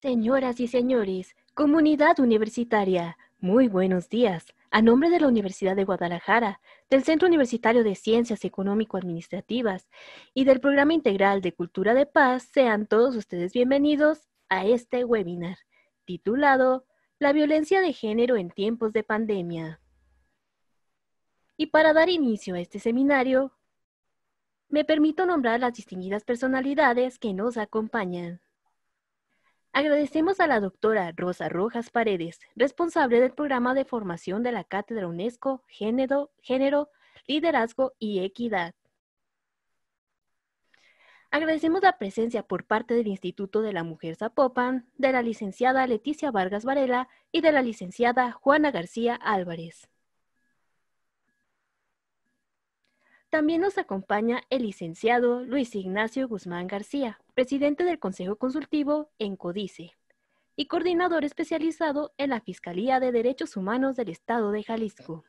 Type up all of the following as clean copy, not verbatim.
Señoras y señores, comunidad universitaria, muy buenos días. A nombre de la Universidad de Guadalajara, del Centro Universitario de Ciencias Económico-Administrativas y del Programa Integral de Cultura de Paz, sean todos ustedes bienvenidos a este webinar, titulado La violencia de género en tiempos de pandemia. Y para dar inicio a este seminario, me permito nombrar las distinguidas personalidades que nos acompañan. Agradecemos a la doctora Rosa Rojas Paredes, responsable del programa de formación de la Cátedra UNESCO Género, Liderazgo y Equidad. Agradecemos la presencia por parte del Instituto de la Mujer Zapopan, de la licenciada Leticia Vargas Varela y de la licenciada Juana García Álvarez. También nos acompaña el licenciado Luis Ignacio Guzmán García, presidente del Consejo Consultivo en CODICE y coordinador especializado en la Fiscalía de Derechos Humanos del Estado de Jalisco.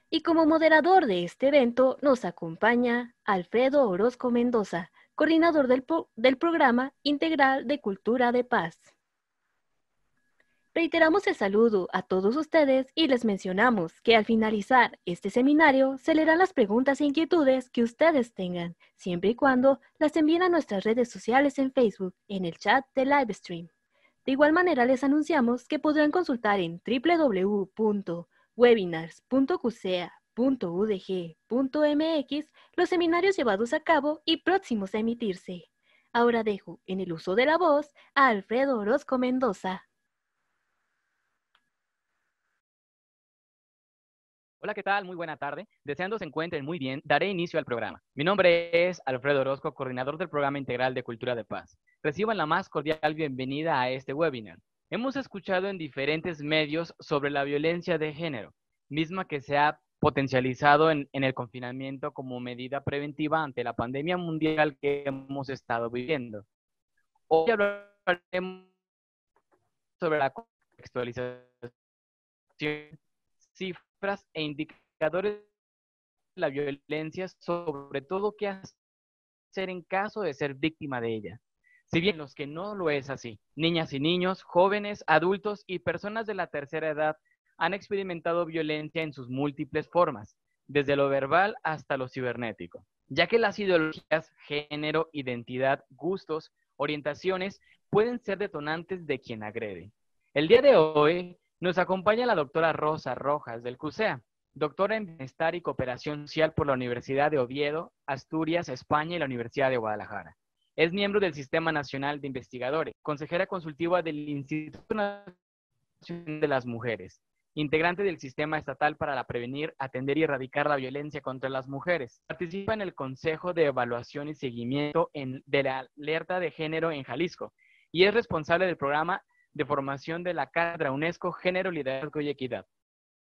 Y como moderador de este evento nos acompaña Alfredo Orozco Mendoza, coordinador del Programa Integral de Cultura de Paz. Reiteramos el saludo a todos ustedes y les mencionamos que al finalizar este seminario se leerán las preguntas e inquietudes que ustedes tengan, siempre y cuando las envíen a nuestras redes sociales en Facebook, en el chat de Livestream. De igual manera les anunciamos que podrán consultar en www.webinars.cusea.udg.mx los seminarios llevados a cabo y próximos a emitirse. Ahora dejo en el uso de la voz a Alfredo Orozco Mendoza. Hola, ¿qué tal? Muy buena tarde. Deseando se encuentren muy bien, daré inicio al programa. Mi nombre es Alfredo Orozco, coordinador del Programa Integral de Cultura de Paz. Reciban la más cordial bienvenida a este webinar. Hemos escuchado en diferentes medios sobre la violencia de género, misma que se ha potencializado en el confinamiento como medida preventiva ante la pandemia mundial que hemos estado viviendo. Hoy hablaremos sobre la contextualización, cifras e indicadores de la violencia, sobre todo qué hacer en caso de ser víctima de ella. Si bien los que no lo es así, niñas y niños, jóvenes, adultos y personas de la tercera edad han experimentado violencia en sus múltiples formas, desde lo verbal hasta lo cibernético, ya que las ideologías, género, identidad, gustos, orientaciones pueden ser detonantes de quien agrede. El día de hoy nos acompaña la doctora Rosa Rojas del CUSEA, doctora en Bienestar y Cooperación Social por la Universidad de Oviedo, Asturias, España y la Universidad de Guadalajara. Es miembro del Sistema Nacional de Investigadores, consejera consultiva del Instituto Nacional de las Mujeres, integrante del Sistema Estatal para Prevenir, Atender y Erradicar la Violencia contra las Mujeres. Participa en el Consejo de Evaluación y Seguimiento de la Alerta de Género en Jalisco y es responsable del programa de formación de la Cátedra UNESCO Género, Liderazgo y Equidad.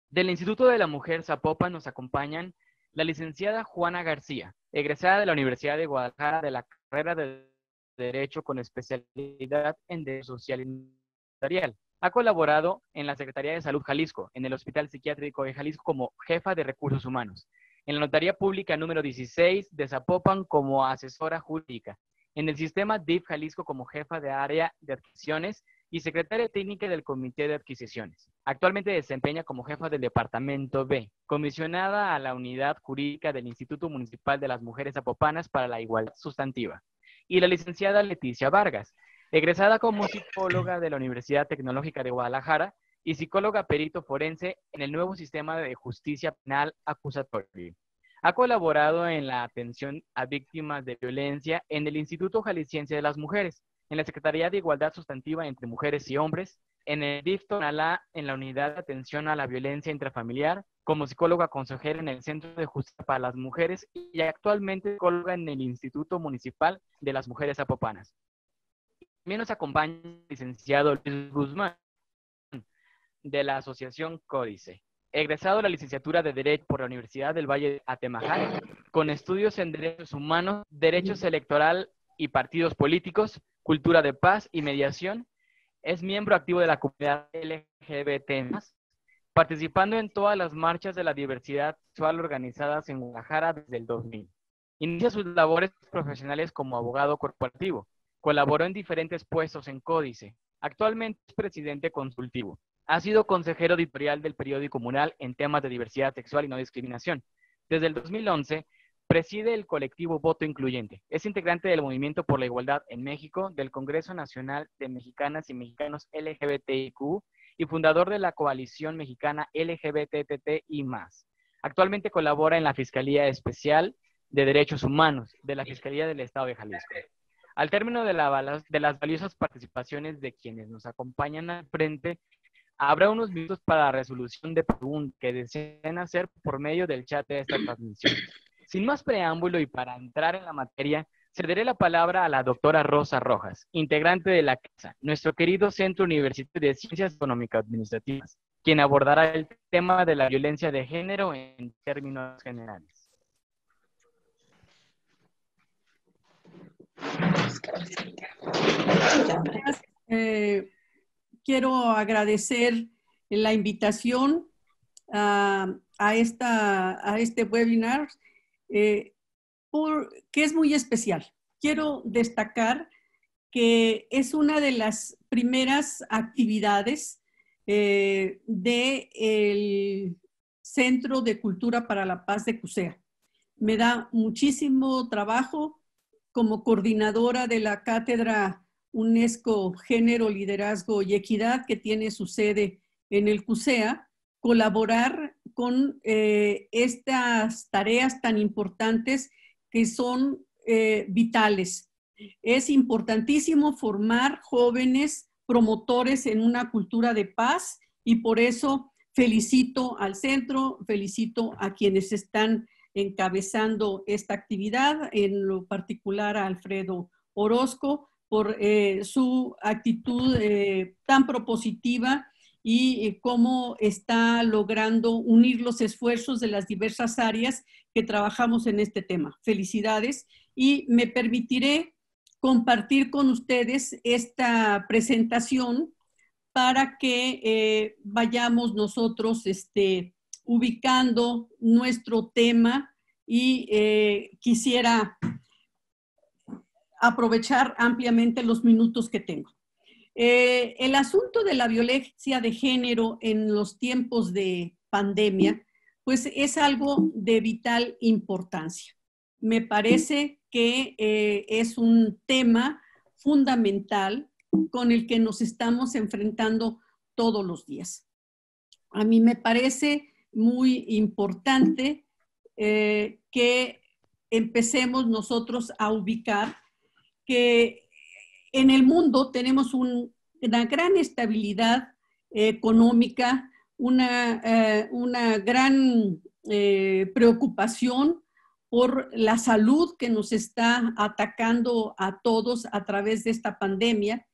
Del Instituto de la Mujer Zapopan nos acompañan la licenciada Juana García, egresada de la Universidad de Guadalajara de la carrera de Derecho con especialidad en Derecho Social y Notarial. Ha colaborado en la Secretaría de Salud Jalisco, en el Hospital Psiquiátrico de Jalisco como jefa de Recursos Humanos, en la Notaría Pública número 16 de Zapopan como asesora jurídica, en el Sistema DIF Jalisco como jefa de área de adquisiciones y secretaria técnica del Comité de Adquisiciones. Actualmente desempeña como jefa del Departamento B, comisionada a la Unidad Jurídica del Instituto Municipal de las Mujeres Zapopanas para la Igualdad Sustantiva. Y la licenciada Leticia Vargas, egresada como psicóloga de la Universidad Tecnológica de Guadalajara y psicóloga perito forense en el nuevo sistema de justicia penal acusatorio. Ha colaborado en la atención a víctimas de violencia en el Instituto Jalisciense de las Mujeres, en la Secretaría de Igualdad Sustantiva entre Mujeres y Hombres, en el DIF Tonalá, en la Unidad de Atención a la Violencia Intrafamiliar, como psicóloga consejera en el Centro de Justicia para las Mujeres y actualmente psicóloga en el Instituto Municipal de las Mujeres Zapopanas. También nos acompaña el licenciado Luis Guzmán, de la Asociación Códice, egresado de la licenciatura de Derecho por la Universidad del Valle de Atemajac, con estudios en Derechos Humanos, Derechos Electoral y Partidos Políticos, Cultura de Paz y Mediación. Es miembro activo de la comunidad LGBT+, participando en todas las marchas de la diversidad sexual organizadas en Guadalajara desde el 2000. Inicia sus labores profesionales como abogado corporativo. Colaboró en diferentes puestos en Códice. Actualmente es presidente consultivo. Ha sido consejero editorial del periódico Mural en temas de diversidad sexual y no discriminación. Desde el 2011, preside el colectivo Voto Incluyente. Es integrante del Movimiento por la Igualdad en México, del Congreso Nacional de Mexicanas y Mexicanos LGBTIQ y fundador de la Coalición Mexicana LGBTTI+. Actualmente colabora en la Fiscalía Especial de Derechos Humanos de la Fiscalía del Estado de Jalisco. Al término de las valiosas participaciones de quienes nos acompañan al frente, habrá unos minutos para la resolución de preguntas que deseen hacer por medio del chat de esta transmisión. Sin más preámbulo y para entrar en la materia, cederé la palabra a la doctora Rosa Rojas, integrante de la CASA, nuestro querido Centro Universitario de Ciencias Económicas Administrativas, quien abordará el tema de la violencia de género en términos generales. Quiero agradecer la invitación a este webinar, que es muy especial. Quiero destacar que es una de las primeras actividades del Centro de Cultura para la Paz de CUSEA. Me da muchísimo trabajo como coordinadora de la Cátedra UNESCO Género, Liderazgo y Equidad, que tiene su sede en el CUSEA, colaborar con estas tareas tan importantes que son vitales. Es importantísimo formar jóvenes promotores en una cultura de paz y por eso felicito al centro, felicito a quienes están encabezando esta actividad, en lo particular a Alfredo Orozco, por su actitud tan propositiva y cómo está logrando unir los esfuerzos de las diversas áreas que trabajamos en este tema. Felicidades, y me permitiré compartir con ustedes esta presentación para que vayamos nosotros ubicando nuestro tema, y quisiera aprovechar ampliamente los minutos que tengo. El asunto de la violencia de género en los tiempos de pandemia, pues es algo de vital importancia. Me parece que es un tema fundamental con el que nos estamos enfrentando todos los días. A mí me parece muy importante que empecemos nosotros a ubicar que en el mundo tenemos una gran estabilidad económica, una gran preocupación por la salud que nos está atacando a todos a través de esta pandemia,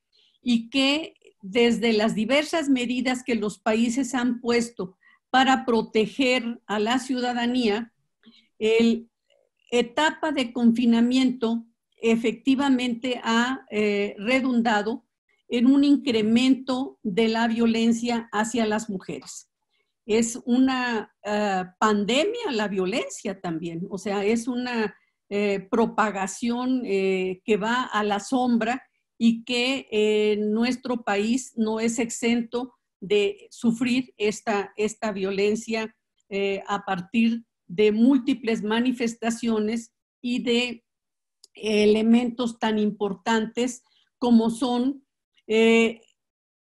y que desde las diversas medidas que los países han puesto para proteger a la ciudadanía, la etapa de confinamiento efectivamente ha redundado en un incremento de la violencia hacia las mujeres. Es una pandemia la violencia también, o sea, es una propagación que va a la sombra y que nuestro país no es exento de sufrir esta violencia a partir de múltiples manifestaciones y de elementos tan importantes como son el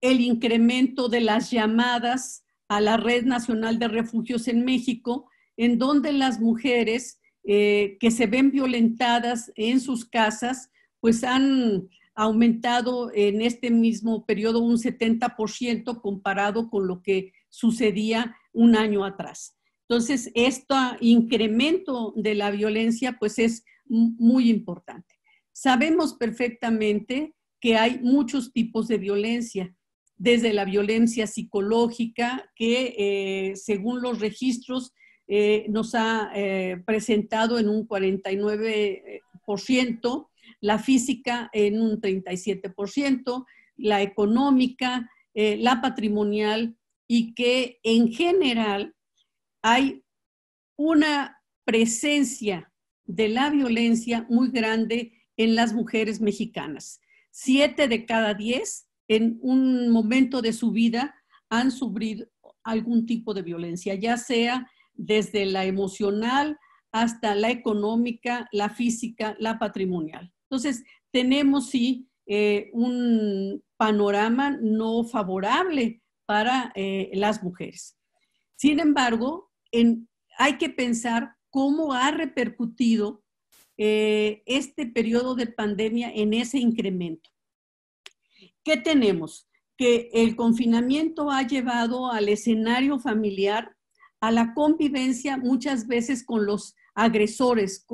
incremento de las llamadas a la Red Nacional de Refugios en México, en donde las mujeres que se ven violentadas en sus casas, pues han aumentado en este mismo periodo un 70% comparado con lo que sucedía un año atrás. Entonces, este incremento de la violencia pues es muy importante. Sabemos perfectamente que hay muchos tipos de violencia, desde la violencia psicológica, que según los registros nos ha presentado en un 49%, la física en un 37%, la económica, la patrimonial, y que en general hay una presencia de la violencia muy grande en las mujeres mexicanas. 7 de cada 10 en un momento de su vida han sufrido algún tipo de violencia, ya sea desde la emocional hasta la económica, la física, la patrimonial. Entonces, tenemos sí un panorama no favorable para las mujeres. Sin embargo, hay que pensar cómo ha repercutido este periodo de pandemia en ese incremento. ¿Qué tenemos? Que el confinamiento ha llevado al escenario familiar, a la convivencia muchas veces con los agresores,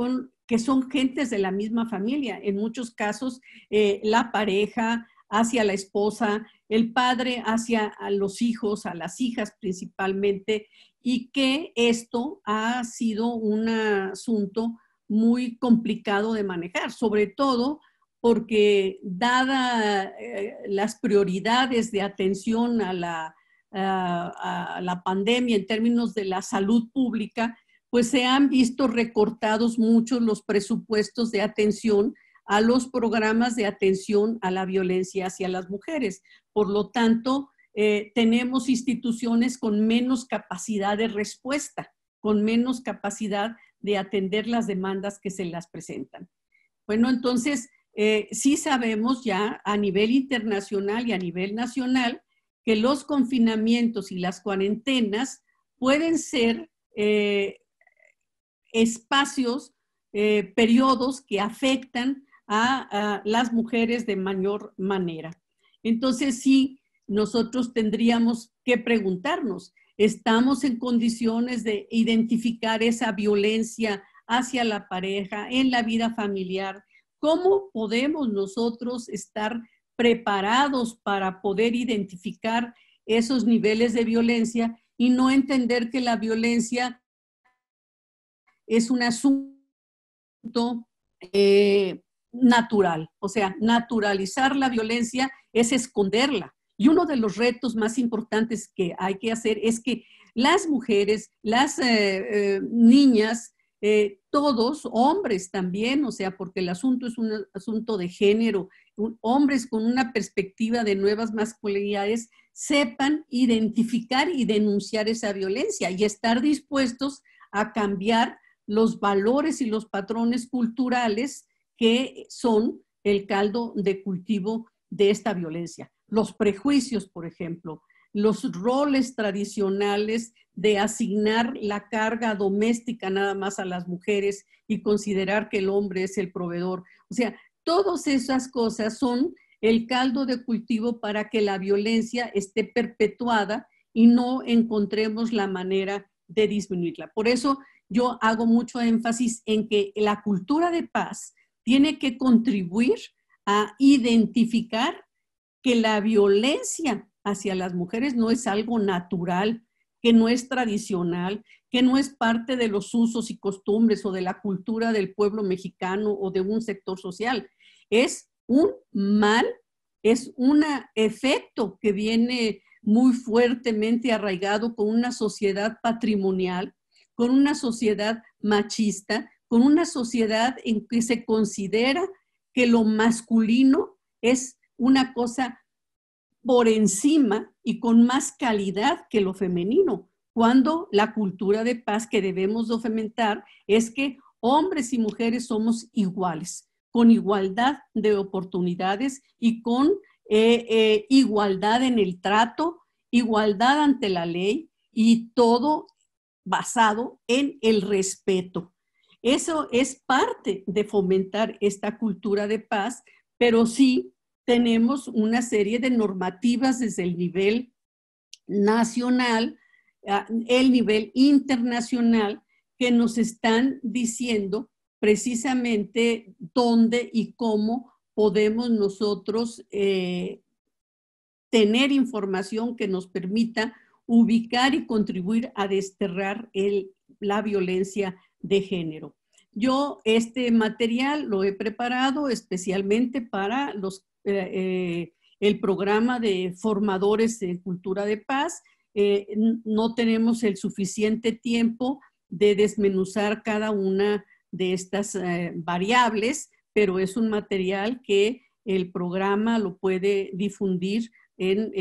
que son gentes de la misma familia. En muchos casos, la pareja hacia la esposa, el padre hacia a los hijos, a las hijas principalmente, y que esto ha sido un asunto muy complicado de manejar, sobre todo porque dada las prioridades de atención a la pandemia en términos de la salud pública, pues se han visto recortados muchos los presupuestos de atención a los programas de atención a la violencia hacia las mujeres. Por lo tanto, tenemos instituciones con menos capacidad de respuesta, con menos capacidad de atender las demandas que se las presentan. Bueno, entonces, sí sabemos ya a nivel internacional y a nivel nacional que los confinamientos y las cuarentenas pueden ser espacios, periodos que afectan a las mujeres de mayor manera. Entonces, sí, nosotros tendríamos que preguntarnos, ¿estamos en condiciones de identificar esa violencia hacia la pareja, en la vida familiar? ¿Cómo podemos nosotros estar preparados para poder identificar esos niveles de violencia y no entender que la violencia es un asunto natural? O sea, naturalizar la violencia es esconderla. Y uno de los retos más importantes que hay que hacer es que las mujeres, las niñas, todos, hombres también, o sea, porque el asunto es un asunto de género, hombres con una perspectiva de nuevas masculinidades, sepan identificar y denunciar esa violencia y estar dispuestos a cambiar los valores y los patrones culturales que son el caldo de cultivo de esta violencia. Los prejuicios, por ejemplo, los roles tradicionales de asignar la carga doméstica nada más a las mujeres y considerar que el hombre es el proveedor. O sea, todas esas cosas son el caldo de cultivo para que la violencia esté perpetuada y no encontremos la manera de disminuirla. Por eso yo hago mucho énfasis en que la cultura de paz tiene que contribuir a identificar que la violencia hacia las mujeres no es algo natural, que no es tradicional, que no es parte de los usos y costumbres o de la cultura del pueblo mexicano o de un sector social. Es un mal, es un efecto que viene muy fuertemente arraigado con una sociedad patrimonial, con una sociedad machista, con una sociedad en que se considera que lo masculino es una cosa por encima y con más calidad que lo femenino, cuando la cultura de paz que debemos de fomentar es que hombres y mujeres somos iguales, con igualdad de oportunidades y con igualdad en el trato, igualdad ante la ley y todo basado en el respeto. Eso es parte de fomentar esta cultura de paz, pero sí tenemos una serie de normativas desde el nivel nacional, el nivel internacional, que nos están diciendo precisamente dónde y cómo podemos nosotros tener información que nos permita ubicar y contribuir a desterrar la violencia de género. Yo este material lo he preparado especialmente para el programa de formadores en cultura de paz. No tenemos el suficiente tiempo de desmenuzar cada una de estas variables, pero es un material que el programa lo puede difundir en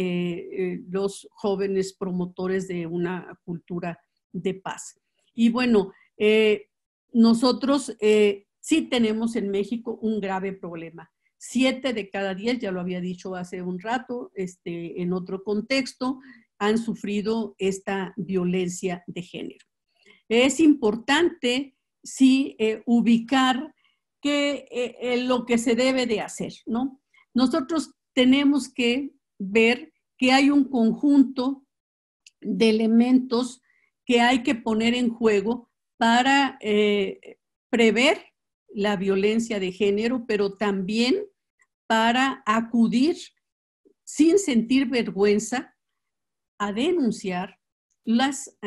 los jóvenes promotores de una cultura de paz. Y bueno, nosotros sí tenemos en México un grave problema. 7 de cada 10, ya lo había dicho hace un rato, en otro contexto, han sufrido esta violencia de género. Es importante, sí, ubicar lo que se debe de hacer, ¿no? Nosotros tenemos que ver que hay un conjunto de elementos que hay que poner en juego para prever la violencia de género, pero también para acudir sin sentir vergüenza a denunciar las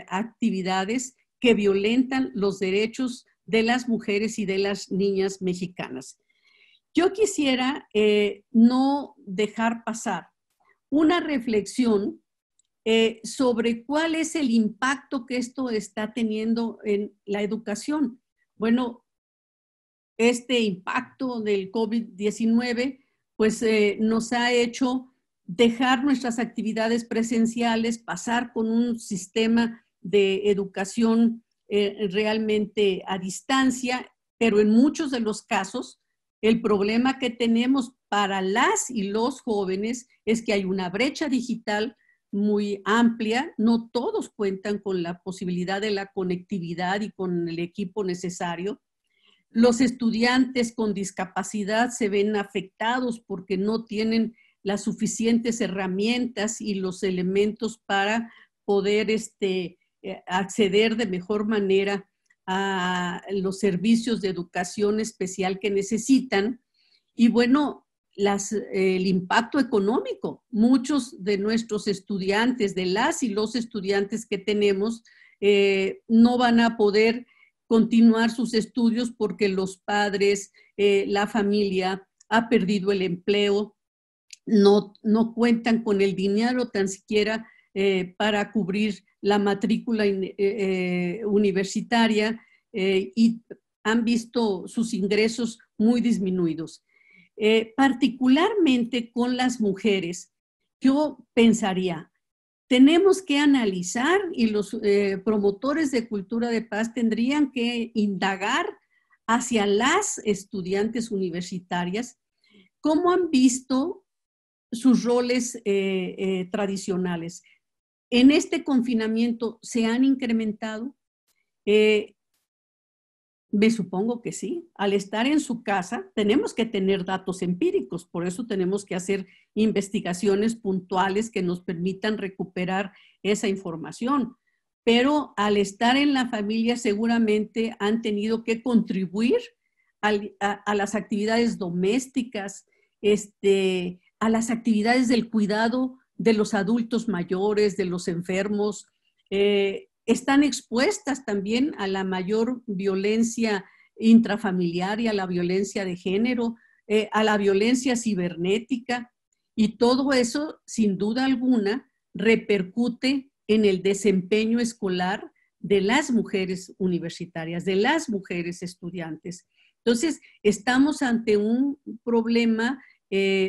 actividades que violentan los derechos de las mujeres y de las niñas mexicanas. Yo quisiera no dejar pasar una reflexión sobre cuál es el impacto que esto está teniendo en la educación. Bueno, este impacto del COVID-19 pues nos ha hecho dejar nuestras actividades presenciales, pasar con un sistema de educación realmente a distancia, pero en muchos de los casos el problema que tenemos para las y los jóvenes es que hay una brecha digital muy amplia, no todos cuentan con la posibilidad de la conectividad y con el equipo necesario. Los estudiantes con discapacidad se ven afectados porque no tienen las suficientes herramientas y los elementos para poder acceder de mejor manera a los servicios de educación especial que necesitan. Y bueno, el impacto económico. Muchos de nuestros estudiantes, de las y los estudiantes que tenemos, no van a poder continuar sus estudios porque los padres, la familia ha perdido el empleo, no cuentan con el dinero tan siquiera para cubrir la matrícula universitaria y han visto sus ingresos muy disminuidos. Particularmente con las mujeres, yo pensaría, tenemos que analizar y los promotores de cultura de paz tendrían que indagar hacia las estudiantes universitarias cómo han visto sus roles tradicionales. En este confinamiento, ¿se han incrementado? Me supongo que sí. Al estar en su casa, tenemos que tener datos empíricos, por eso tenemos que hacer investigaciones puntuales que nos permitan recuperar esa información. Pero al estar en la familia, seguramente han tenido que contribuir a las actividades domésticas, a las actividades del cuidado de los adultos mayores, de los enfermos, están expuestas también a la mayor violencia intrafamiliar y a la violencia de género, a la violencia cibernética, y todo eso, sin duda alguna, repercute en el desempeño escolar de las mujeres universitarias, de las mujeres estudiantes. Entonces, estamos ante un problema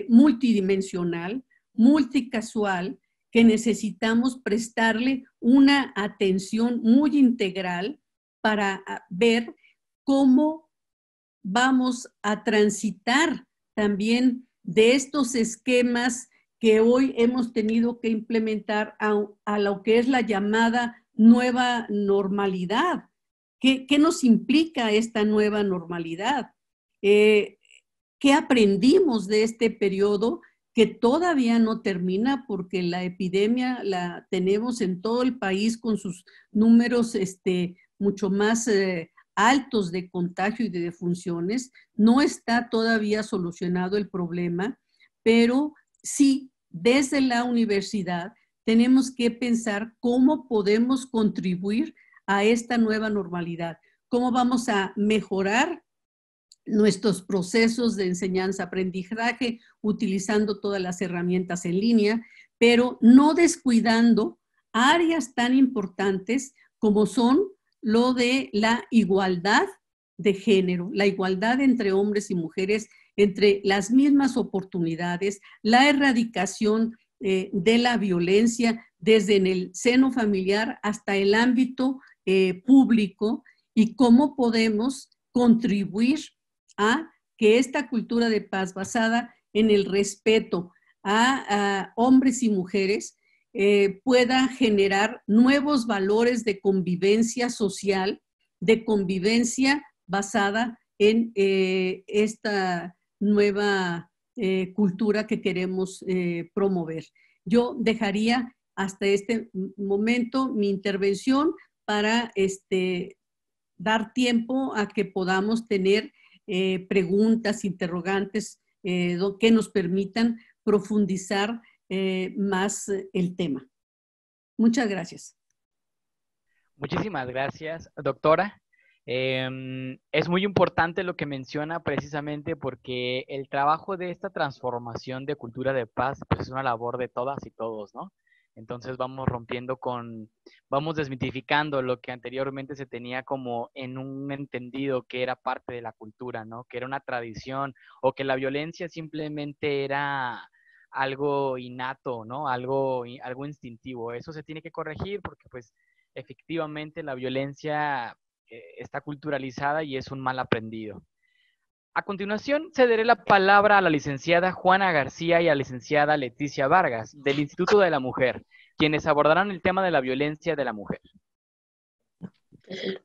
multidimensional, multicasual, que necesitamos prestarle una atención muy integral para ver cómo vamos a transitar también de estos esquemas que hoy hemos tenido que implementar a lo que es la llamada nueva normalidad. ¿Qué nos implica esta nueva normalidad? ¿Qué aprendimos de este periodo que todavía no termina porque la epidemia la tenemos en todo el país con sus números mucho más altos de contagio y de defunciones? No está todavía solucionado el problema, pero sí, desde la universidad tenemos que pensar cómo podemos contribuir a esta nueva normalidad, cómo vamos a mejorar nuestros procesos de enseñanza-aprendizaje utilizando todas las herramientas en línea, pero no descuidando áreas tan importantes como son lo de la igualdad de género, la igualdad entre hombres y mujeres, entre las mismas oportunidades, la erradicación de la violencia desde en el seno familiar hasta el ámbito público, y cómo podemos contribuir a que esta cultura de paz basada en el respeto a hombres y mujeres pueda generar nuevos valores de convivencia social, de convivencia basada en esta nueva cultura que queremos promover. Yo dejaría hasta este momento mi intervención para dar tiempo a que podamos tener preguntas, interrogantes que nos permitan profundizar más el tema. Muchas gracias. Muchísimas gracias, doctora. Es muy importante lo que menciona, precisamente porque el trabajo de esta transformación de cultura de paz pues es una labor de todas y todos, ¿no? Entonces vamos desmitificando lo que anteriormente se tenía como en un entendido que era parte de la cultura, ¿no? Que era una tradición, o que la violencia simplemente era algo innato, ¿no? Algo instintivo. Eso se tiene que corregir porque pues efectivamente la violencia está culturalizada y es un mal aprendido. A continuación, cederé la palabra a la licenciada Juana García y a la licenciada Leticia Vargas, del Instituto de la Mujer, quienes abordarán el tema de la violencia de la mujer.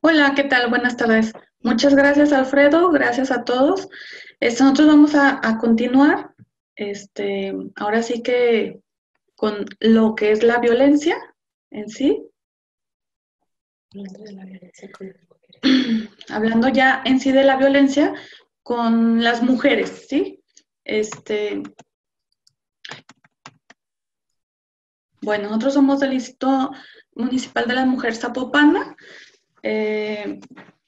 Hola, ¿qué tal? Buenas tardes. Muchas gracias, Alfredo. Gracias a todos. Nosotros vamos a continuar, ahora sí que con lo que es la violencia en sí. Hablando ya en sí de la violencia con las mujeres, ¿sí? Bueno, nosotros somos del Instituto Municipal de la Mujer Zapopana.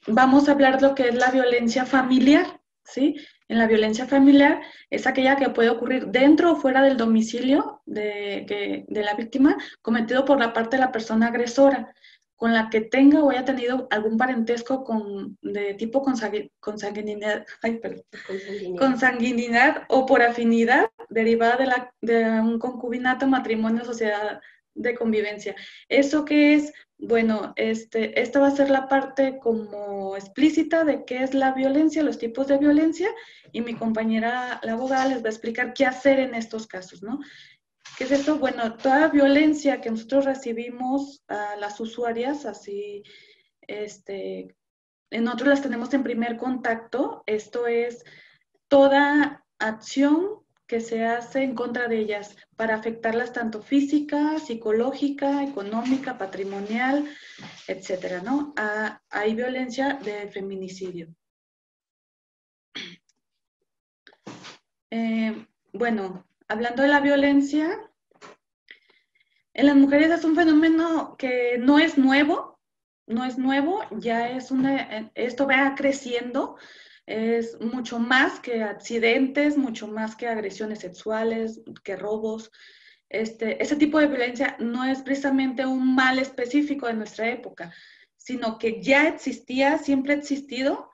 Vamos a hablar de lo que es la violencia familiar, ¿sí? En la violencia familiar es aquella que puede ocurrir dentro o fuera del domicilio de la víctima, cometido por la parte de la persona agresora, con la que tenga o haya tenido algún parentesco de tipo consanguinidad o por afinidad derivada de un concubinato, matrimonio, sociedad de convivencia. ¿Eso qué es? Bueno, esta va a ser la parte como explícita de qué es la violencia, los tipos de violencia, y mi compañera, la abogada, les va a explicar qué hacer en estos casos, ¿no? ¿Qué es esto? Bueno, toda violencia que nosotros recibimos a las usuarias, así, nosotros las tenemos en primer contacto. Esto es toda acción que se hace en contra de ellas para afectarlas tanto física, psicológica, económica, patrimonial, etcétera, ¿no? Hay violencia de feminicidio. Bueno, hablando de la violencia, en las mujeres es un fenómeno que no es nuevo, ya esto va creciendo. Es mucho más que accidentes, mucho más que agresiones sexuales, que robos. Ese tipo de violencia no es precisamente un mal específico de nuestra época, sino que ya existía, siempre ha existido,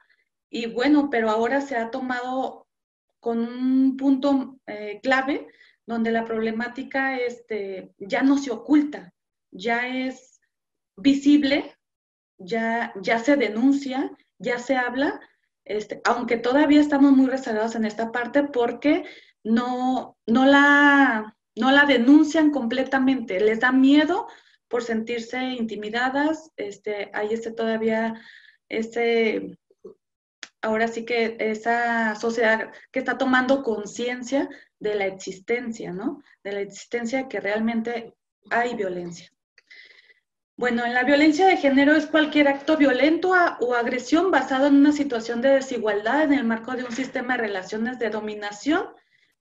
y bueno, pero ahora se ha tomado con un punto clave, donde la problemática ya no se oculta, ya es visible, ya se denuncia, ya se habla, aunque todavía estamos muy rezagados en esta parte porque no la denuncian completamente, les da miedo por sentirse intimidadas. Hay todavía ahora sí que esa sociedad que está tomando conciencia de la existencia, ¿no? De la existencia que realmente hay violencia. Bueno, en la violencia de género es cualquier acto violento o agresión basado en una situación de desigualdad en el marco de un sistema de relaciones de dominación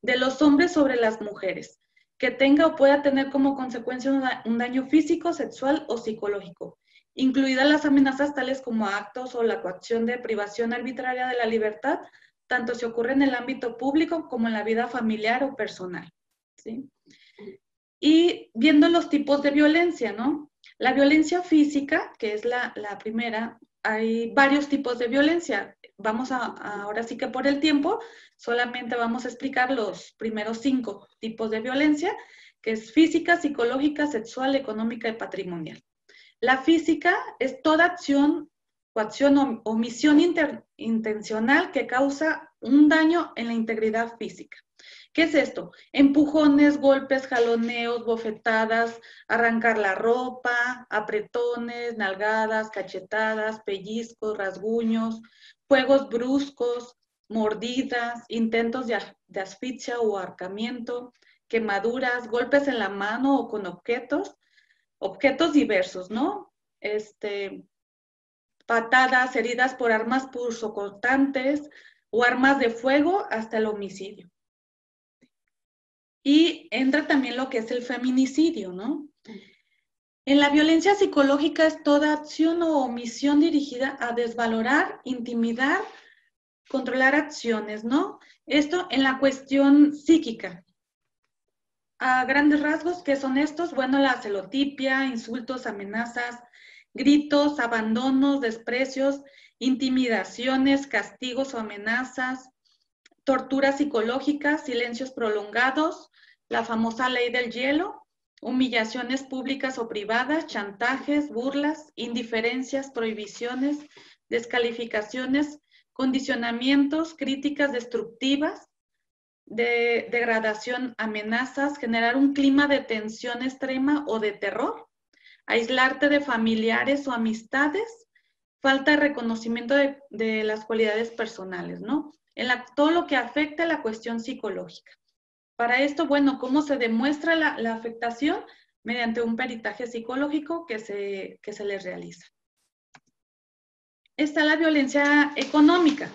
de los hombres sobre las mujeres, que tenga o pueda tener como consecuencia un daño físico, sexual o psicológico, incluidas las amenazas tales como actos o la coacción de privación arbitraria de la libertad, tanto si ocurre en el ámbito público como en la vida familiar o personal, ¿sí? Y viendo los tipos de violencia, ¿no? La violencia física, que es la primera, hay varios tipos de violencia. Ahora sí que por el tiempo, solamente vamos a explicar los primeros 5 tipos de violencia, que es física, psicológica, sexual, económica y patrimonial. La física es toda acción, coacción o omisión intencional que causa un daño en la integridad física. ¿Qué es esto? Empujones, golpes, jaloneos, bofetadas, arrancar la ropa, apretones, nalgadas, cachetadas, pellizcos, rasguños, fuegos bruscos, mordidas, intentos de asfixia o ahorcamiento, quemaduras, golpes en la mano o con objetos diversos, ¿no? Patadas, heridas por armas punzocortantes o armas de fuego hasta el homicidio. Y entra también lo que es el feminicidio, ¿no? En la violencia psicológica es toda acción o omisión dirigida a desvalorar, intimidar, controlar acciones, ¿no? Esto en la cuestión psíquica. A grandes rasgos, ¿qué son estos? Bueno, la celotipia, insultos, amenazas, gritos, abandonos, desprecios, intimidaciones, castigos o amenazas, torturas psicológicas, silencios prolongados, la famosa ley del hielo, humillaciones públicas o privadas, chantajes, burlas, indiferencias, prohibiciones, descalificaciones, condicionamientos, críticas destructivas, de degradación, amenazas, generar un clima de tensión extrema o de terror, aislarte de familiares o amistades, falta de reconocimiento de las cualidades personales, ¿no? Todo lo que afecta a la cuestión psicológica. Para esto, bueno, ¿cómo se demuestra la afectación? Mediante un peritaje psicológico que se les realiza. Está la violencia económica.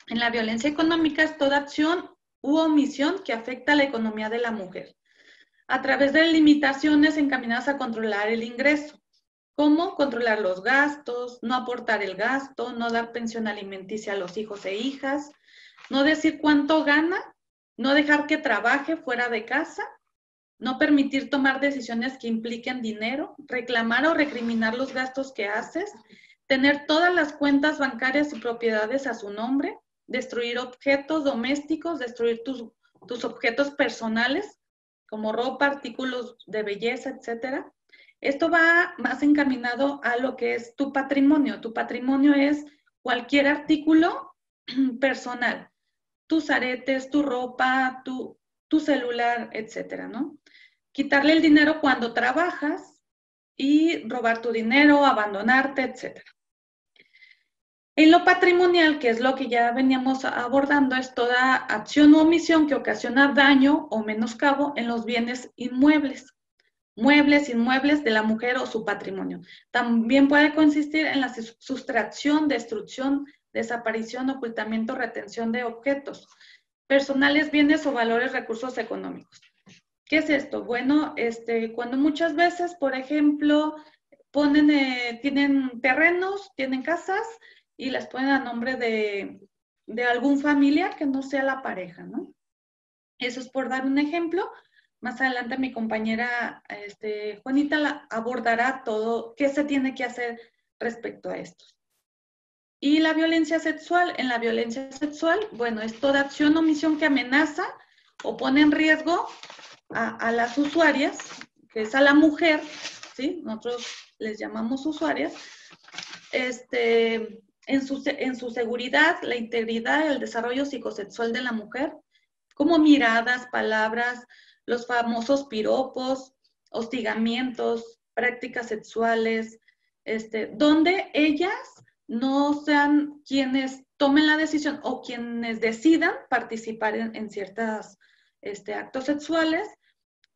En la violencia económica es toda acción u omisión que afecta a la economía de la mujer, a través de limitaciones encaminadas a controlar el ingreso. ¿Cómo? Controlar los gastos, no aportar el gasto, no dar pensión alimenticia a los hijos e hijas, no decir cuánto gana, no dejar que trabaje fuera de casa, no permitir tomar decisiones que impliquen dinero, reclamar o recriminar los gastos que haces, tener todas las cuentas bancarias y propiedades a su nombre, destruir objetos domésticos, destruir tus objetos personales, como ropa, artículos de belleza, etc. Esto va más encaminado a lo que es tu patrimonio. Tu patrimonio es cualquier artículo personal, tus aretes, tu ropa, tu celular, etcétera, ¿no? Quitarle el dinero cuando trabajas y robar tu dinero, abandonarte, etcétera. En lo patrimonial, que es lo que ya veníamos abordando, es toda acción o omisión que ocasiona daño o menoscabo en los bienes inmuebles, muebles, inmuebles de la mujer o su patrimonio. También puede consistir en la sustracción, destrucción, desaparición, ocultamiento, retención de objetos personales, bienes o valores, recursos económicos. ¿Qué es esto? Bueno, cuando muchas veces, por ejemplo, tienen terrenos, tienen casas, y las ponen a nombre de algún familiar que no sea la pareja, ¿no? Eso es por dar un ejemplo. Más adelante mi compañera Juanita abordará todo qué se tiene que hacer respecto a esto. Y la violencia sexual. En la violencia sexual, bueno, es toda acción o omisión que amenaza o pone en riesgo a las usuarias, que es a la mujer, ¿sí? Nosotros les llamamos usuarias, en su seguridad, la integridad, el desarrollo psicosexual de la mujer, como miradas, palabras, los famosos piropos, hostigamientos, prácticas sexuales, donde ellas no sean quienes tomen la decisión o quienes decidan participar en ciertos actos sexuales,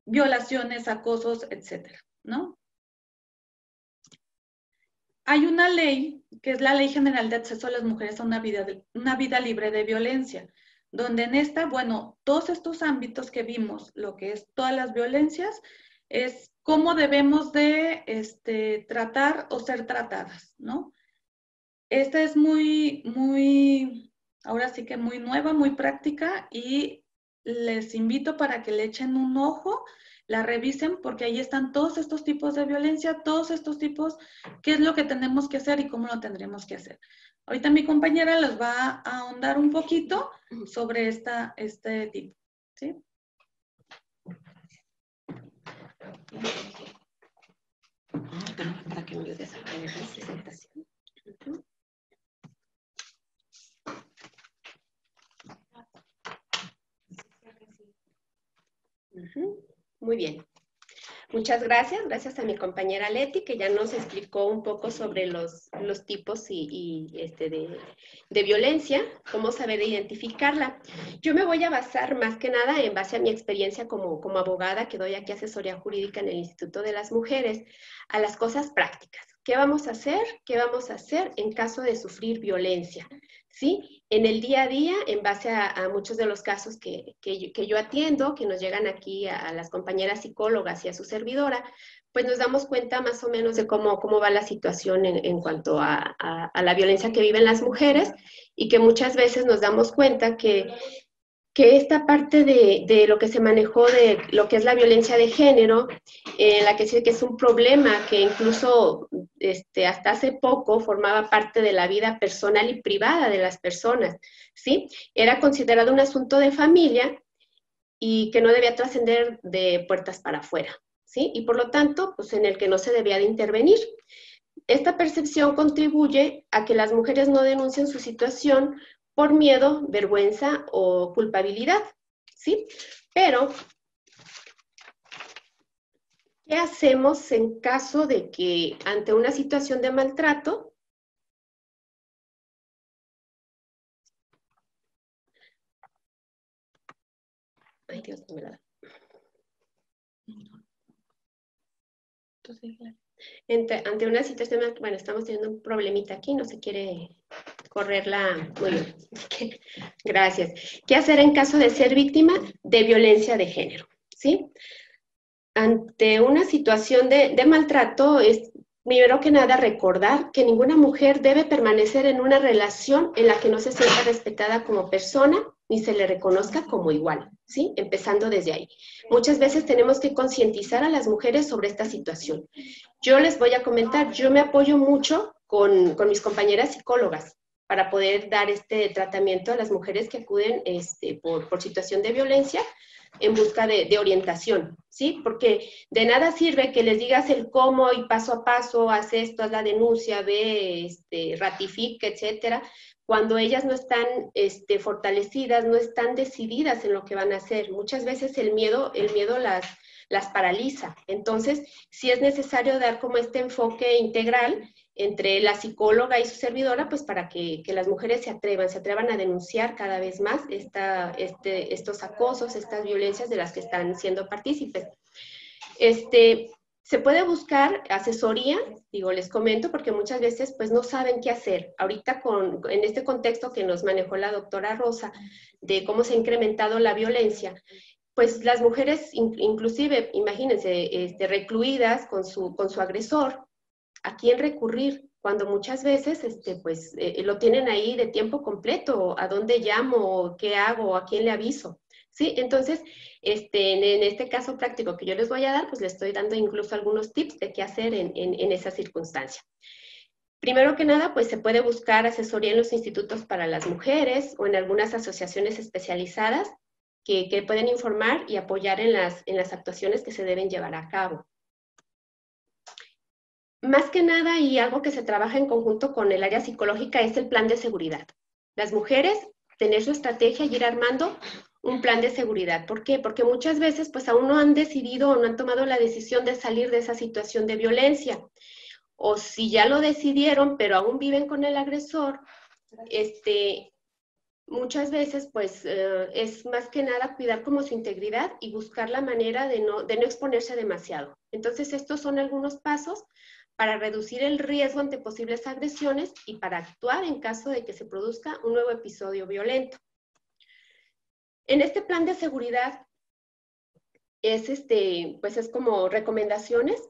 violaciones, acosos, etcétera, ¿no? Hay una ley, que es la Ley General de Acceso a las Mujeres a una vida libre de violencia, donde en esta, bueno, todos estos ámbitos que vimos, lo que es todas las violencias, es cómo debemos de tratar o ser tratadas, ¿no? Esta es ahora sí que muy nueva, muy práctica, y les invito para que le echen un ojo. la revisen porque ahí están todos estos tipos de violencia, todos estos tipos, qué es lo que tenemos que hacer y cómo lo tendremos que hacer. Ahorita mi compañera les va a ahondar un poquito sobre este tipo, ¿sí? Para que me ayudes a poner la presentación. Muy bien. Muchas gracias. Gracias a mi compañera Leti, que ya nos explicó un poco sobre los tipos de violencia, cómo saber identificarla. Yo me voy a basar más que nada en base a mi experiencia como abogada, que doy aquí asesoría jurídica en el Instituto de las Mujeres, a las cosas prácticas. ¿Qué vamos a hacer? ¿Qué vamos a hacer en caso de sufrir violencia? ¿Sí? En el día a día, en base a muchos de los casos que yo atiendo, que nos llegan aquí a las compañeras psicólogas y a su servidora, pues nos damos cuenta más o menos de cómo va la situación en cuanto a la violencia que viven las mujeres, y que muchas veces nos damos cuenta que esta parte de lo que se manejó de lo que es la violencia de género, la que sí que es un problema que incluso hasta hace poco formaba parte de la vida personal y privada de las personas, ¿sí? Era considerado un asunto de familia y que no debía trascender de puertas para afuera, ¿sí? Y por lo tanto, pues en el que no se debía de intervenir. Esta percepción contribuye a que las mujeres no denuncien su situación por miedo, vergüenza o culpabilidad, ¿sí? Pero, ¿qué hacemos en caso de que ante una situación de maltrato, ay Dios, no me la da. Ante una situación, bueno, estamos teniendo un problemita aquí, no se quiere correrla, muy bien, gracias. ¿Qué hacer en caso de ser víctima de violencia de género? ¿Sí? Ante una situación de maltrato, es primero que nada recordar que ninguna mujer debe permanecer en una relación en la que no se sienta respetada como persona ni se le reconozca como igual, ¿sí? Empezando desde ahí. Muchas veces tenemos que concientizar a las mujeres sobre esta situación. Yo les voy a comentar, yo me apoyo mucho con mis compañeras psicólogas para poder dar este tratamiento a las mujeres que acuden por situación de violencia en busca de orientación, ¿sí? Porque de nada sirve que les digas el cómo y paso a paso, haz esto, haz la denuncia, ve, ratifica, etcétera, cuando ellas no están fortalecidas, no están decididas en lo que van a hacer. Muchas veces el miedo las paraliza. Entonces, sí es necesario dar como este enfoque integral entre la psicóloga y su servidora, pues para que las mujeres se atrevan a denunciar cada vez más estos acosos, estas violencias de las que están siendo partícipes. Se puede buscar asesoría, digo, les comento, porque muchas veces pues no saben qué hacer. Ahorita en este contexto que nos manejó la doctora Rosa, de cómo se ha incrementado la violencia, pues las mujeres, inclusive, imagínense, recluidas con su agresor, ¿a quién recurrir? Cuando muchas veces lo tienen ahí de tiempo completo, ¿a dónde llamo? ¿Qué hago? ¿A quién le aviso? ¿Sí? Entonces, en este caso práctico que yo les voy a dar, pues les estoy dando incluso algunos tips de qué hacer en esa circunstancia. Primero que nada, pues se puede buscar asesoría en los institutos para las mujeres o en algunas asociaciones especializadas que pueden informar y apoyar en las actuaciones que se deben llevar a cabo. Más que nada, y algo que se trabaja en conjunto con el área psicológica, es el plan de seguridad. Las mujeres, tener su estrategia y ir armando un plan de seguridad. ¿Por qué? Porque muchas veces pues aún no han decidido o no han tomado la decisión de salir de esa situación de violencia. O si ya lo decidieron, pero aún viven con el agresor, muchas veces pues es más que nada cuidar como su integridad y buscar la manera de no exponerse demasiado. Entonces estos son algunos pasos para reducir el riesgo ante posibles agresiones y para actuar en caso de que se produzca un nuevo episodio violento. En este plan de seguridad pues es como recomendaciones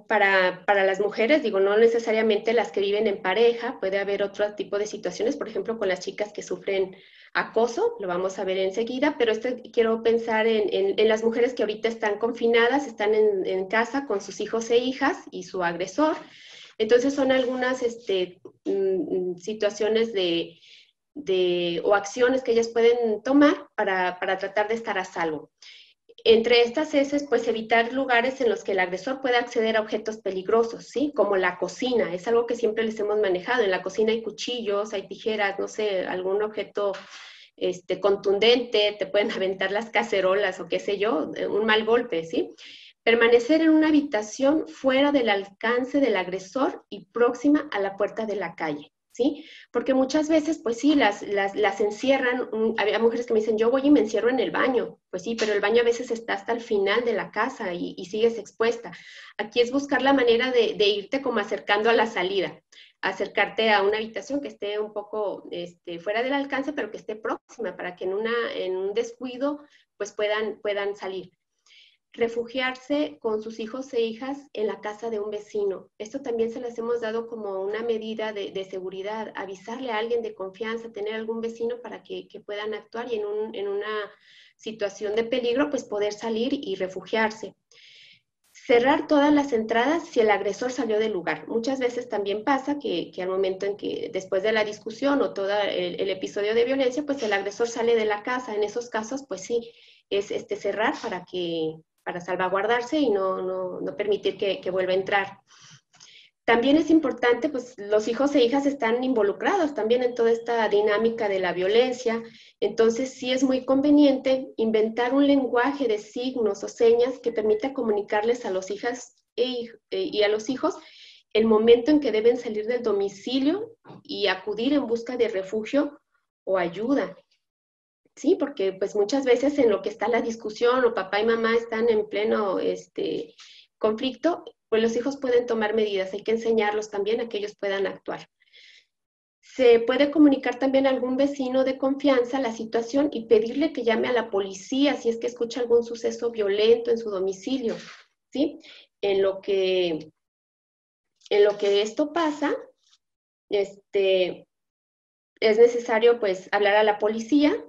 para las mujeres, digo, no necesariamente las que viven en pareja, puede haber otro tipo de situaciones, por ejemplo, con las chicas que sufren acoso, lo vamos a ver enseguida, pero quiero pensar en las mujeres que ahorita están confinadas, están en casa con sus hijos e hijas y su agresor. Entonces son algunas situaciones o acciones que ellas pueden tomar para tratar de estar a salvo. Entre estas es pues evitar lugares en los que el agresor pueda acceder a objetos peligrosos, ¿sí? Como la cocina, es algo que siempre les hemos manejado. En la cocina hay cuchillos, hay tijeras, no sé, algún objeto contundente, te pueden aventar las cacerolas o qué sé yo, un mal golpe, ¿sí? Permanecer en una habitación fuera del alcance del agresor y próxima a la puerta de la calle, ¿sí? Porque muchas veces, pues sí, las encierran. Había mujeres que me dicen, yo voy y me encierro en el baño. Pues sí, pero el baño a veces está hasta el final de la casa y sigues expuesta. Aquí es buscar la manera de irte como acercando a la salida, acercarte a una habitación que esté un poco fuera del alcance, pero que esté próxima para que en un descuido pues puedan salir. Refugiarse con sus hijos e hijas en la casa de un vecino. Esto también se les hemos dado como una medida de seguridad, avisarle a alguien de confianza, tener algún vecino para que puedan actuar y en una situación de peligro, pues poder salir y refugiarse. Cerrar todas las entradas si el agresor salió del lugar. Muchas veces también pasa que al momento en que después de la discusión o todo el episodio de violencia, pues el agresor sale de la casa. En esos casos, pues sí, es cerrar para salvaguardarse y no permitir que vuelva a entrar. También es importante, pues los hijos e hijas están involucrados también en toda esta dinámica de la violencia, entonces sí es muy conveniente inventar un lenguaje de signos o señas que permita comunicarles a los hijas y a los hijos el momento en que deben salir del domicilio y acudir en busca de refugio o ayuda. Sí, porque pues muchas veces en lo que está la discusión o papá y mamá están en pleno conflicto, pues los hijos pueden tomar medidas, hay que enseñarlos también a que ellos puedan actuar. Se puede comunicar también a algún vecino de confianza la situación y pedirle que llame a la policía si es que escucha algún suceso violento en su domicilio, ¿sí? En lo que esto pasa, es necesario pues hablar a la policía,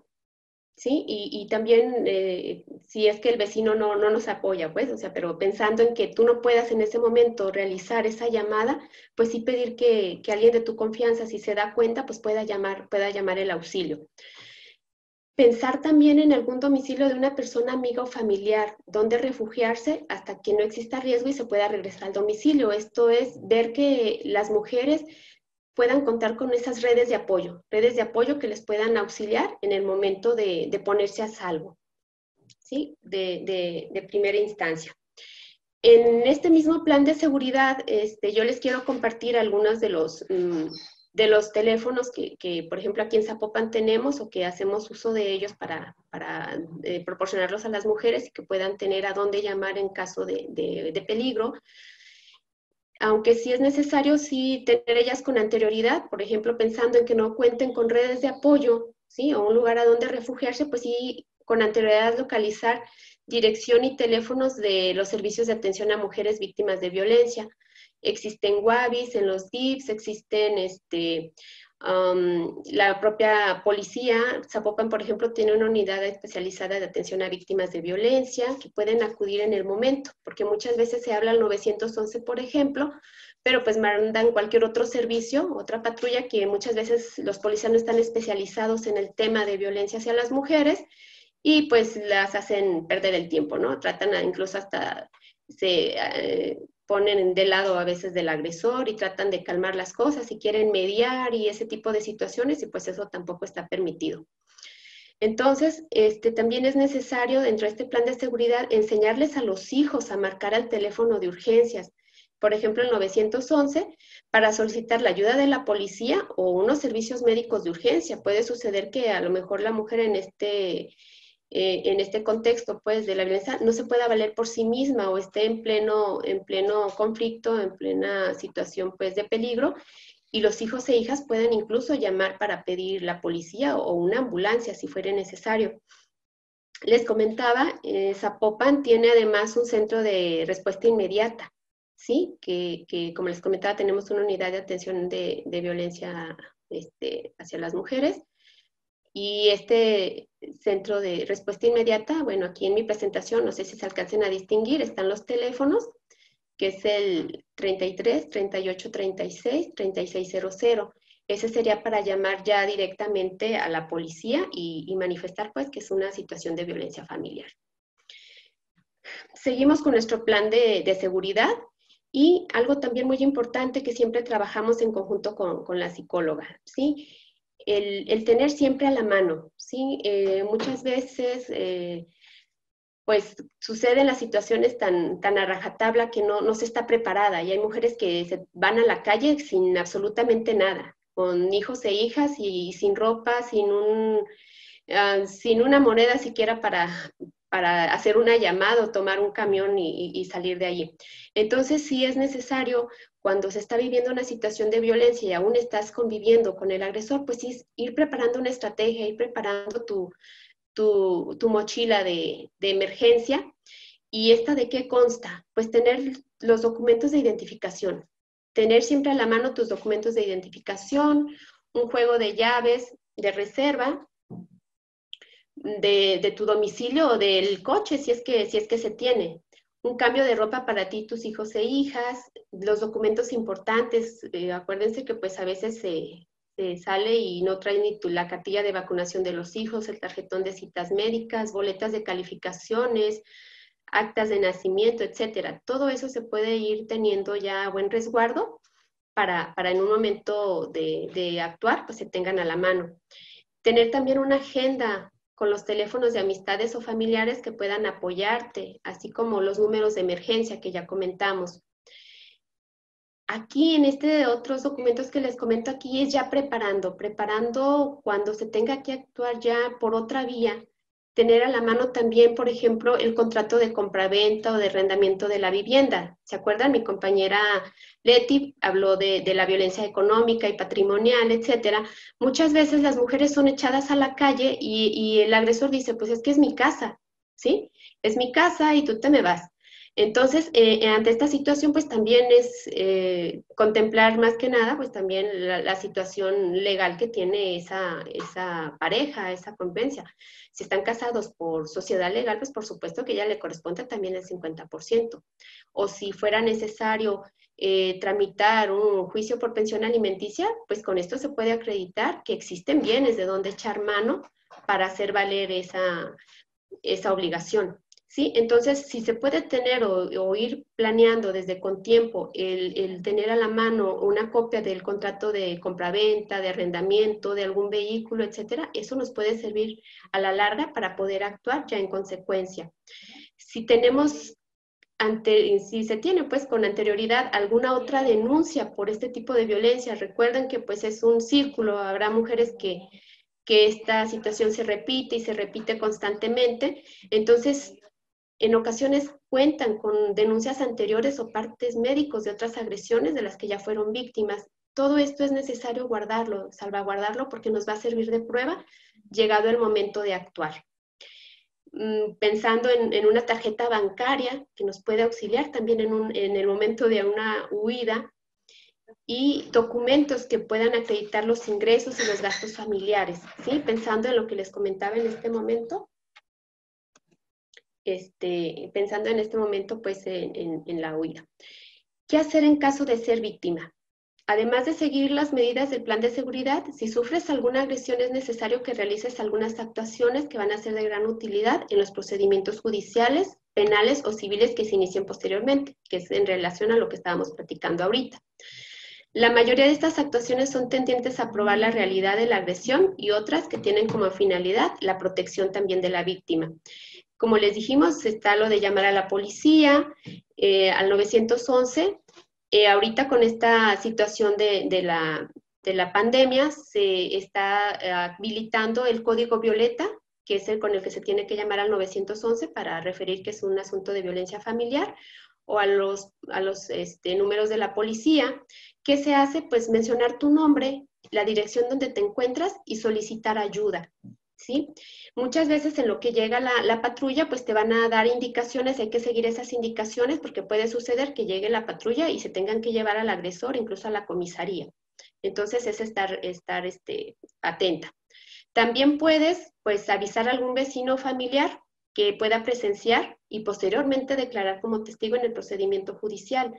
¿sí? Y también si es que el vecino no nos apoya, pues, o sea, pero pensando en que tú no puedas en ese momento realizar esa llamada, pues sí pedir que alguien de tu confianza, si se da cuenta, pues pueda llamar el auxilio. Pensar también en algún domicilio de una persona amiga o familiar, donde refugiarse hasta que no exista riesgo y se pueda regresar al domicilio. Esto es ver que las mujeres puedan contar con esas redes de apoyo que les puedan auxiliar en el momento de ponerse a salvo, ¿sí? De primera instancia. En este mismo plan de seguridad, yo les quiero compartir algunos de los teléfonos que, por ejemplo, aquí en Zapopan tenemos o que hacemos uso de ellos para proporcionarlos a las mujeres y que puedan tener a dónde llamar en caso de peligro. Aunque sí es necesario sí tener ellas con anterioridad, por ejemplo, pensando en que no cuenten con redes de apoyo, ¿sí? O un lugar a donde refugiarse, pues sí, con anterioridad localizar dirección y teléfonos de los servicios de atención a mujeres víctimas de violencia. Existen WABIs en los DIFs, existen la propia policía. Zapopan, por ejemplo, tiene una unidad especializada de atención a víctimas de violencia que pueden acudir en el momento, porque muchas veces se habla al 911, por ejemplo, pero pues mandan cualquier otro servicio, otra patrulla, que muchas veces los policías no están especializados en el tema de violencia hacia las mujeres y pues las hacen perder el tiempo, ¿no? Tratan incluso hasta ponen de lado a veces del agresor y tratan de calmar las cosas y quieren mediar y ese tipo de situaciones y pues eso tampoco está permitido. Entonces, también es necesario dentro de este plan de seguridad enseñarles a los hijos a marcar al teléfono de urgencias, por ejemplo el 911, para solicitar la ayuda de la policía o unos servicios médicos de urgencia. Puede suceder que a lo mejor la mujer en este contexto pues de la violencia no se pueda valer por sí misma o esté en pleno conflicto, en plena situación pues de peligro, y los hijos e hijas pueden incluso llamar para pedir la policía o una ambulancia si fuera necesario. Les comentaba, Zapopan tiene además un centro de respuesta inmediata, ¿sí? Que como les comentaba, tenemos una unidad de atención de violencia hacia las mujeres. Y este centro de respuesta inmediata, bueno, aquí en mi presentación, no sé si se alcancen a distinguir, están los teléfonos, que es el 33 38 36 3600. Ese sería para llamar ya directamente a la policía y manifestar pues que es una situación de violencia familiar. Seguimos con nuestro plan de seguridad y algo también muy importante que siempre trabajamos en conjunto con la psicóloga, ¿sí? El tener siempre a la mano, ¿sí? Muchas veces pues suceden las situaciones tan a rajatabla que no se está preparada y hay mujeres que se van a la calle sin absolutamente nada, con hijos e hijas y sin ropa, sin una moneda siquiera para hacer una llamada o tomar un camión y salir de allí. Entonces sí es necesario, cuando se está viviendo una situación de violencia y aún estás conviviendo con el agresor, pues sí, ir preparando una estrategia, ir preparando tu mochila de emergencia. ¿Y esta de qué consta? Pues tener los documentos de identificación, tener siempre a la mano tus documentos de identificación, un juego de llaves de reserva de tu domicilio o del coche, si es que se tiene, un cambio de ropa para ti, tus hijos e hijas, los documentos importantes, acuérdense que pues a veces se sale y no trae ni la cartilla de vacunación de los hijos, el tarjetón de citas médicas, boletas de calificaciones, actas de nacimiento, etcétera. Todo eso se puede ir teniendo ya a buen resguardo para en un momento de actuar, pues se tengan a la mano. Tener también una agenda con los teléfonos de amistades o familiares que puedan apoyarte, así como los números de emergencia que ya comentamos. Aquí en otros documentos que les comento aquí es ya preparando cuando se tenga que actuar ya por otra vía, tener a la mano también, por ejemplo, el contrato de compraventa o de arrendamiento de la vivienda. ¿Se acuerdan? Mi compañera Leti habló de la violencia económica y patrimonial, etcétera. Muchas veces las mujeres son echadas a la calle y el agresor dice, pues es que es mi casa, ¿sí? Es mi casa y tú te me vas. Entonces, ante esta situación, pues también es contemplar más que nada, pues también la situación legal que tiene esa pareja, esa convivencia. Si están casados por sociedad legal, pues por supuesto que ella le corresponde también el 50%. O si fuera necesario tramitar un juicio por pensión alimenticia, pues con esto se puede acreditar que existen bienes de donde echar mano para hacer valer esa obligación. ¿Sí? Entonces, si se puede tener o ir planeando desde con tiempo el tener a la mano una copia del contrato de compraventa, de arrendamiento, de algún vehículo, etcétera, eso nos puede servir a la larga para poder actuar ya en consecuencia. Si se tiene pues con anterioridad alguna otra denuncia por este tipo de violencia, recuerden que pues es un círculo, habrá mujeres que esta situación se repite y se repite constantemente, entonces en ocasiones cuentan con denuncias anteriores o partes médicos de otras agresiones de las que ya fueron víctimas. Todo esto es necesario guardarlo, salvaguardarlo, porque nos va a servir de prueba llegado el momento de actuar. Pensando en una tarjeta bancaria que nos puede auxiliar también en el momento de una huida, y documentos que puedan acreditar los ingresos y los gastos familiares, ¿sí? Pensando en lo que les comentaba en este momento, pensando en este momento pues en la huida. ¿Qué hacer en caso de ser víctima? Además de seguir las medidas del plan de seguridad, si sufres alguna agresión es necesario que realices algunas actuaciones que van a ser de gran utilidad en los procedimientos judiciales, penales o civiles que se inicien posteriormente, que es en relación a lo que estábamos platicando ahorita. La mayoría de estas actuaciones son tendientes a probar la realidad de la agresión y otras que tienen como finalidad la protección también de la víctima. Como les dijimos, está lo de llamar a la policía, al 911. Ahorita con esta situación de la pandemia se está habilitando el código violeta, que es el con el que se tiene que llamar al 911 para referir que es un asunto de violencia familiar, o a los números de la policía. ¿Qué se hace? Pues mencionar tu nombre, la dirección donde te encuentras y solicitar ayuda. ¿sí? Muchas veces en lo que llega la patrulla, pues te van a dar indicaciones, hay que seguir esas indicaciones porque puede suceder que llegue la patrulla y se tengan que llevar al agresor, incluso a la comisaría. Entonces es estar atenta. También puedes, pues, avisar a algún vecino o familiar que pueda presenciar y posteriormente declarar como testigo en el procedimiento judicial.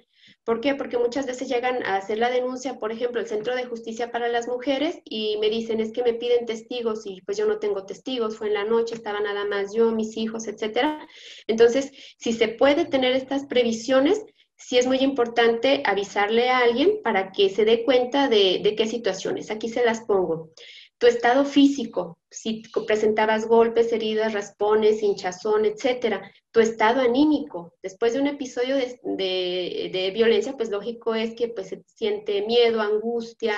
¿Por qué? Porque muchas veces llegan a hacer la denuncia, por ejemplo, el Centro de Justicia para las Mujeres, y me dicen, es que me piden testigos, y pues yo no tengo testigos, fue en la noche, estaba nada más yo, mis hijos, etcétera. Entonces, si se puede tener estas previsiones, sí es muy importante avisarle a alguien para que se dé cuenta de qué situaciones. Aquí se las pongo. Tu estado físico, si presentabas golpes, heridas, raspones, hinchazón, etcétera. Tu estado anímico, después de un episodio de violencia, pues lógico es que pues, se siente miedo, angustia,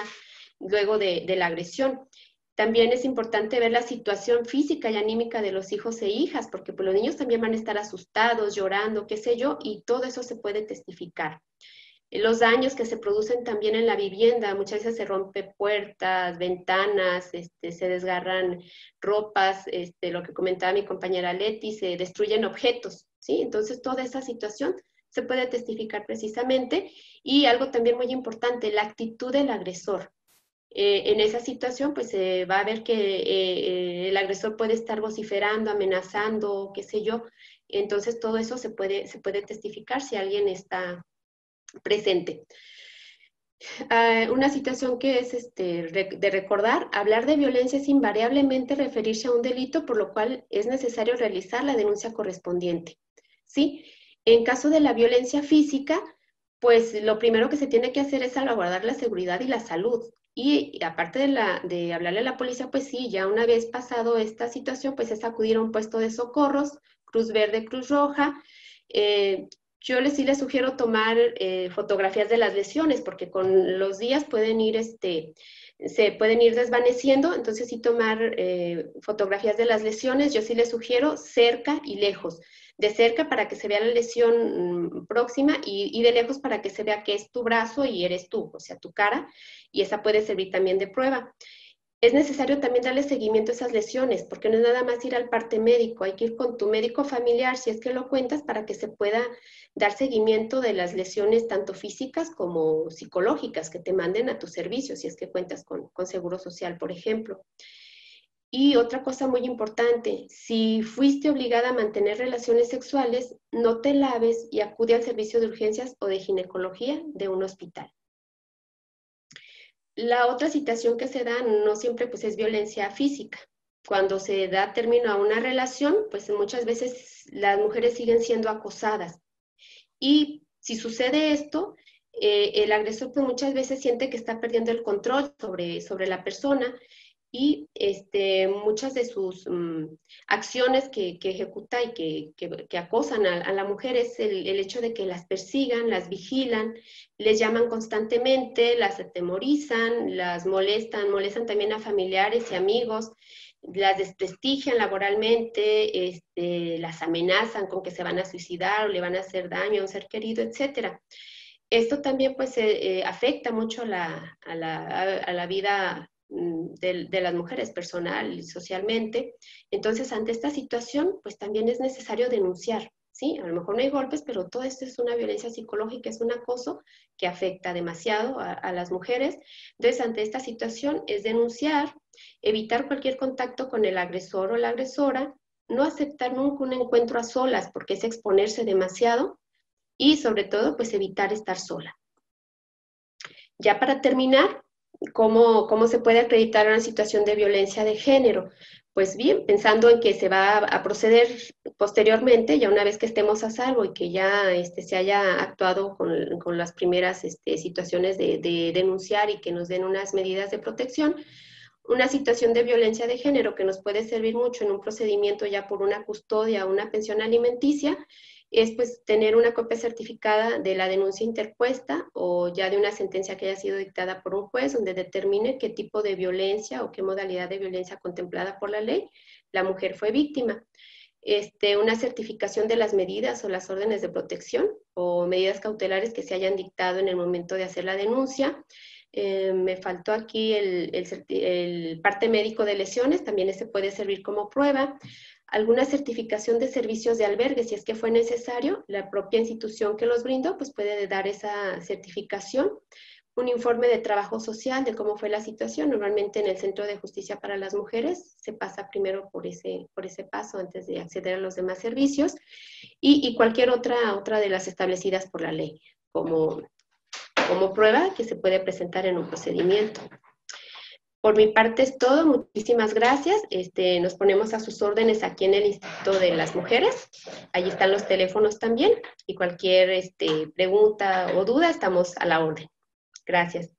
luego de la agresión. También es importante ver la situación física y anímica de los hijos e hijas, porque pues, los niños también van a estar asustados, llorando, qué sé yo, y todo eso se puede testificar. Los daños que se producen también en la vivienda, muchas veces se rompen puertas, ventanas, se desgarran ropas, lo que comentaba mi compañera Leti, se destruyen objetos, ¿sí? Entonces toda esa situación se puede testificar precisamente. Y algo también muy importante, la actitud del agresor. En esa situación, pues se va a ver que el agresor puede estar vociferando, amenazando, qué sé yo. Entonces todo eso se puede testificar si alguien está presente. Una situación que es de recordar, hablar de violencia es invariablemente referirse a un delito, por lo cual es necesario realizar la denuncia correspondiente, ¿sí? En caso de la violencia física, pues lo primero que se tiene que hacer es salvaguardar la seguridad y la salud. Y aparte de hablarle a la policía, pues sí, ya una vez pasado esta situación, pues es acudir a un puesto de socorros, Cruz Verde, Cruz Roja. Yo sí les sugiero tomar fotografías de las lesiones, porque con los días pueden ir, se pueden ir desvaneciendo, entonces sí tomar fotografías de las lesiones. Yo sí les sugiero cerca y lejos. De cerca para que se vea la lesión próxima y de lejos para que se vea que es tu brazo y eres tú, o sea, tu cara, y esa puede servir también de prueba. Es necesario también darle seguimiento a esas lesiones, porque no es nada más ir al parte médico, hay que ir con tu médico familiar, si es que lo cuentas, para que se pueda dar seguimiento de las lesiones tanto físicas como psicológicas que te manden a tu servicio, si es que cuentas con Seguro Social, por ejemplo. Y otra cosa muy importante, si fuiste obligada a mantener relaciones sexuales, no te laves y acude al servicio de urgencias o de ginecología de un hospital. La otra situación que se da no siempre pues, es violencia física. Cuando se da término a una relación, pues muchas veces las mujeres siguen siendo acosadas. Y si sucede esto, el agresor pues, muchas veces siente que está perdiendo el control sobre la persona y muchas de sus acciones que ejecuta y que acosan a la mujer es el hecho de que las persigan, las vigilan, les llaman constantemente, las atemorizan, las molestan también a familiares y amigos, las desprestigian laboralmente, las amenazan con que se van a suicidar o le van a hacer daño a un ser querido, etcétera. Esto también pues afecta mucho a la vida de las mujeres personal y socialmente. Entonces, ante esta situación, pues también es necesario denunciar, ¿sí? A lo mejor no hay golpes, pero todo esto es una violencia psicológica, es un acoso que afecta demasiado a las mujeres. Entonces, ante esta situación es denunciar, evitar cualquier contacto con el agresor o la agresora, no aceptar nunca un encuentro a solas porque es exponerse demasiado y sobre todo, pues evitar estar sola. Ya para terminar, ¿cómo se puede acreditar una situación de violencia de género? Pues bien, pensando en que se va a proceder posteriormente, ya una vez que estemos a salvo y que ya se haya actuado con las primeras situaciones de denunciar y que nos den unas medidas de protección, una situación de violencia de género que nos puede servir mucho en un procedimiento ya por una custodia o una pensión alimenticia, es pues tener una copia certificada de la denuncia interpuesta o ya de una sentencia que haya sido dictada por un juez donde determine qué tipo de violencia o qué modalidad de violencia contemplada por la ley la mujer fue víctima. Una certificación de las medidas o las órdenes de protección o medidas cautelares que se hayan dictado en el momento de hacer la denuncia, Me faltó aquí el parte médico de lesiones, también ese puede servir como prueba. Alguna certificación de servicios de albergue, si es que fue necesario, la propia institución que los brindó, pues puede dar esa certificación. Un informe de trabajo social de cómo fue la situación. Normalmente en el Centro de Justicia para las Mujeres se pasa primero por ese paso antes de acceder a los demás servicios y cualquier otra de las establecidas por la ley como prueba que se puede presentar en un procedimiento. Por mi parte es todo, muchísimas gracias. Nos ponemos a sus órdenes aquí en el Instituto de las Mujeres. Allí están los teléfonos también y cualquier pregunta o duda estamos a la orden. Gracias.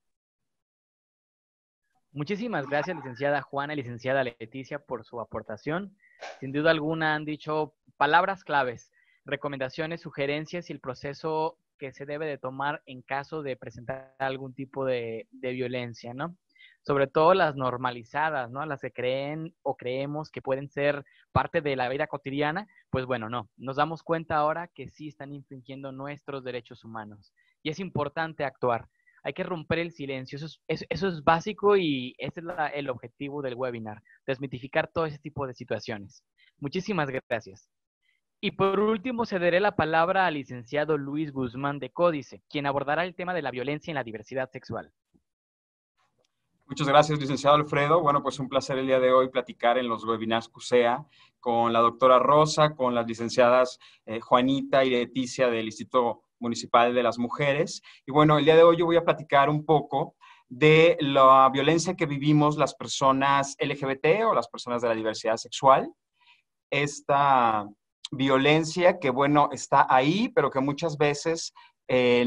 Muchísimas gracias, licenciada Juana y licenciada Leticia, por su aportación. Sin duda alguna han dicho palabras claves, recomendaciones, sugerencias y el proceso que se debe de tomar en caso de presentar algún tipo de violencia, ¿no? Sobre todo las normalizadas, ¿no? Las que creen o creemos que pueden ser parte de la vida cotidiana, pues bueno, no. Nos damos cuenta ahora que sí están infringiendo nuestros derechos humanos y es importante actuar. Hay que romper el silencio, eso es básico y ese es el objetivo del webinar, desmitificar todo ese tipo de situaciones. Muchísimas gracias. Y por último, cederé la palabra al licenciado Luis Guzmán de Códice, quien abordará el tema de la violencia en la diversidad sexual. Muchas gracias, licenciado Alfredo. Bueno, pues un placer el día de hoy platicar en los webinars CUSEA con la doctora Rosa, con las licenciadas Juanita y Leticia del Instituto Municipal de las Mujeres. Y bueno, el día de hoy yo voy a platicar un poco de la violencia que vivimos las personas LGBT o las personas de la diversidad sexual. Esta violencia que, bueno, está ahí, pero que muchas veces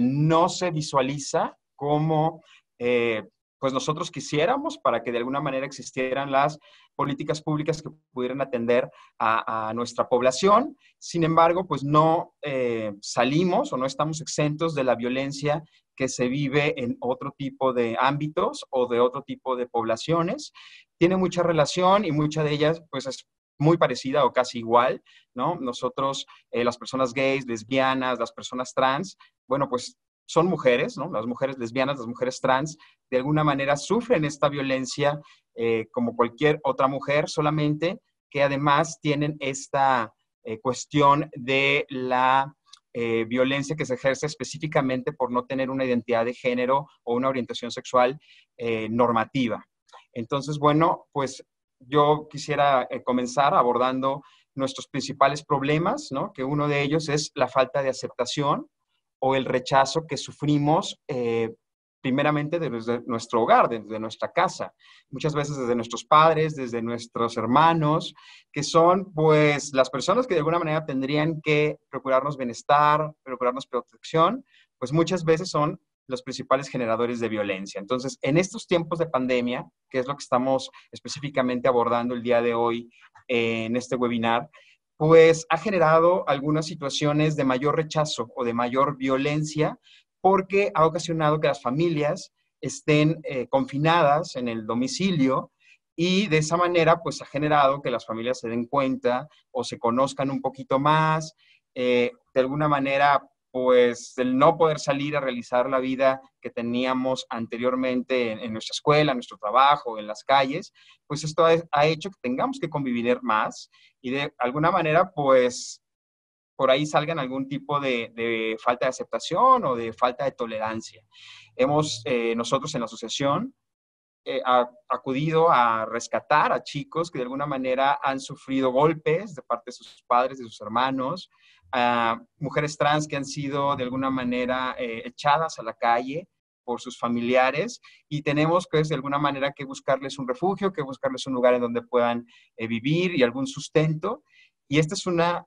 no se visualiza como pues nosotros quisiéramos para que de alguna manera existieran las políticas públicas que pudieran atender a nuestra población. Sin embargo, pues no salimos o no estamos exentos de la violencia que se vive en otro tipo de ámbitos o de otro tipo de poblaciones. Tiene mucha relación y mucha de ellas pues es muy parecida o casi igual, ¿no? Nosotros, las personas gays, lesbianas, las personas trans, bueno, pues son mujeres, ¿no? Las mujeres lesbianas, las mujeres trans, de alguna manera sufren esta violencia como cualquier otra mujer, solamente que además tienen esta cuestión de la violencia que se ejerce específicamente por no tener una identidad de género o una orientación sexual normativa. Entonces, bueno, pues yo quisiera comenzar abordando nuestros principales problemas, ¿no? Que uno de ellos es la falta de aceptación o el rechazo que sufrimos primeramente desde nuestro hogar, desde nuestra casa, muchas veces desde nuestros padres, desde nuestros hermanos, que son pues las personas que de alguna manera tendrían que procurarnos bienestar, procurarnos protección, pues muchas veces son los principales generadores de violencia. Entonces, en estos tiempos de pandemia, que es lo que estamos específicamente abordando el día de hoy en este webinar, pues ha generado algunas situaciones de mayor rechazo o de mayor violencia porque ha ocasionado que las familias estén confinadas en el domicilio y de esa manera pues ha generado que las familias se den cuenta o se conozcan un poquito más, de alguna manera pues el no poder salir a realizar la vida que teníamos anteriormente en nuestra escuela, en nuestro trabajo, en las calles, pues esto ha hecho que tengamos que convivir más y de alguna manera pues por ahí salgan algún tipo de falta de aceptación o de falta de tolerancia. Hemos nosotros en la asociación acudido a rescatar a chicos que de alguna manera han sufrido golpes de parte de sus padres, de sus hermanos, a mujeres trans que han sido de alguna manera echadas a la calle por sus familiares y tenemos que de alguna manera que buscarles un refugio, que buscarles un lugar en donde puedan vivir y algún sustento. Y esta es una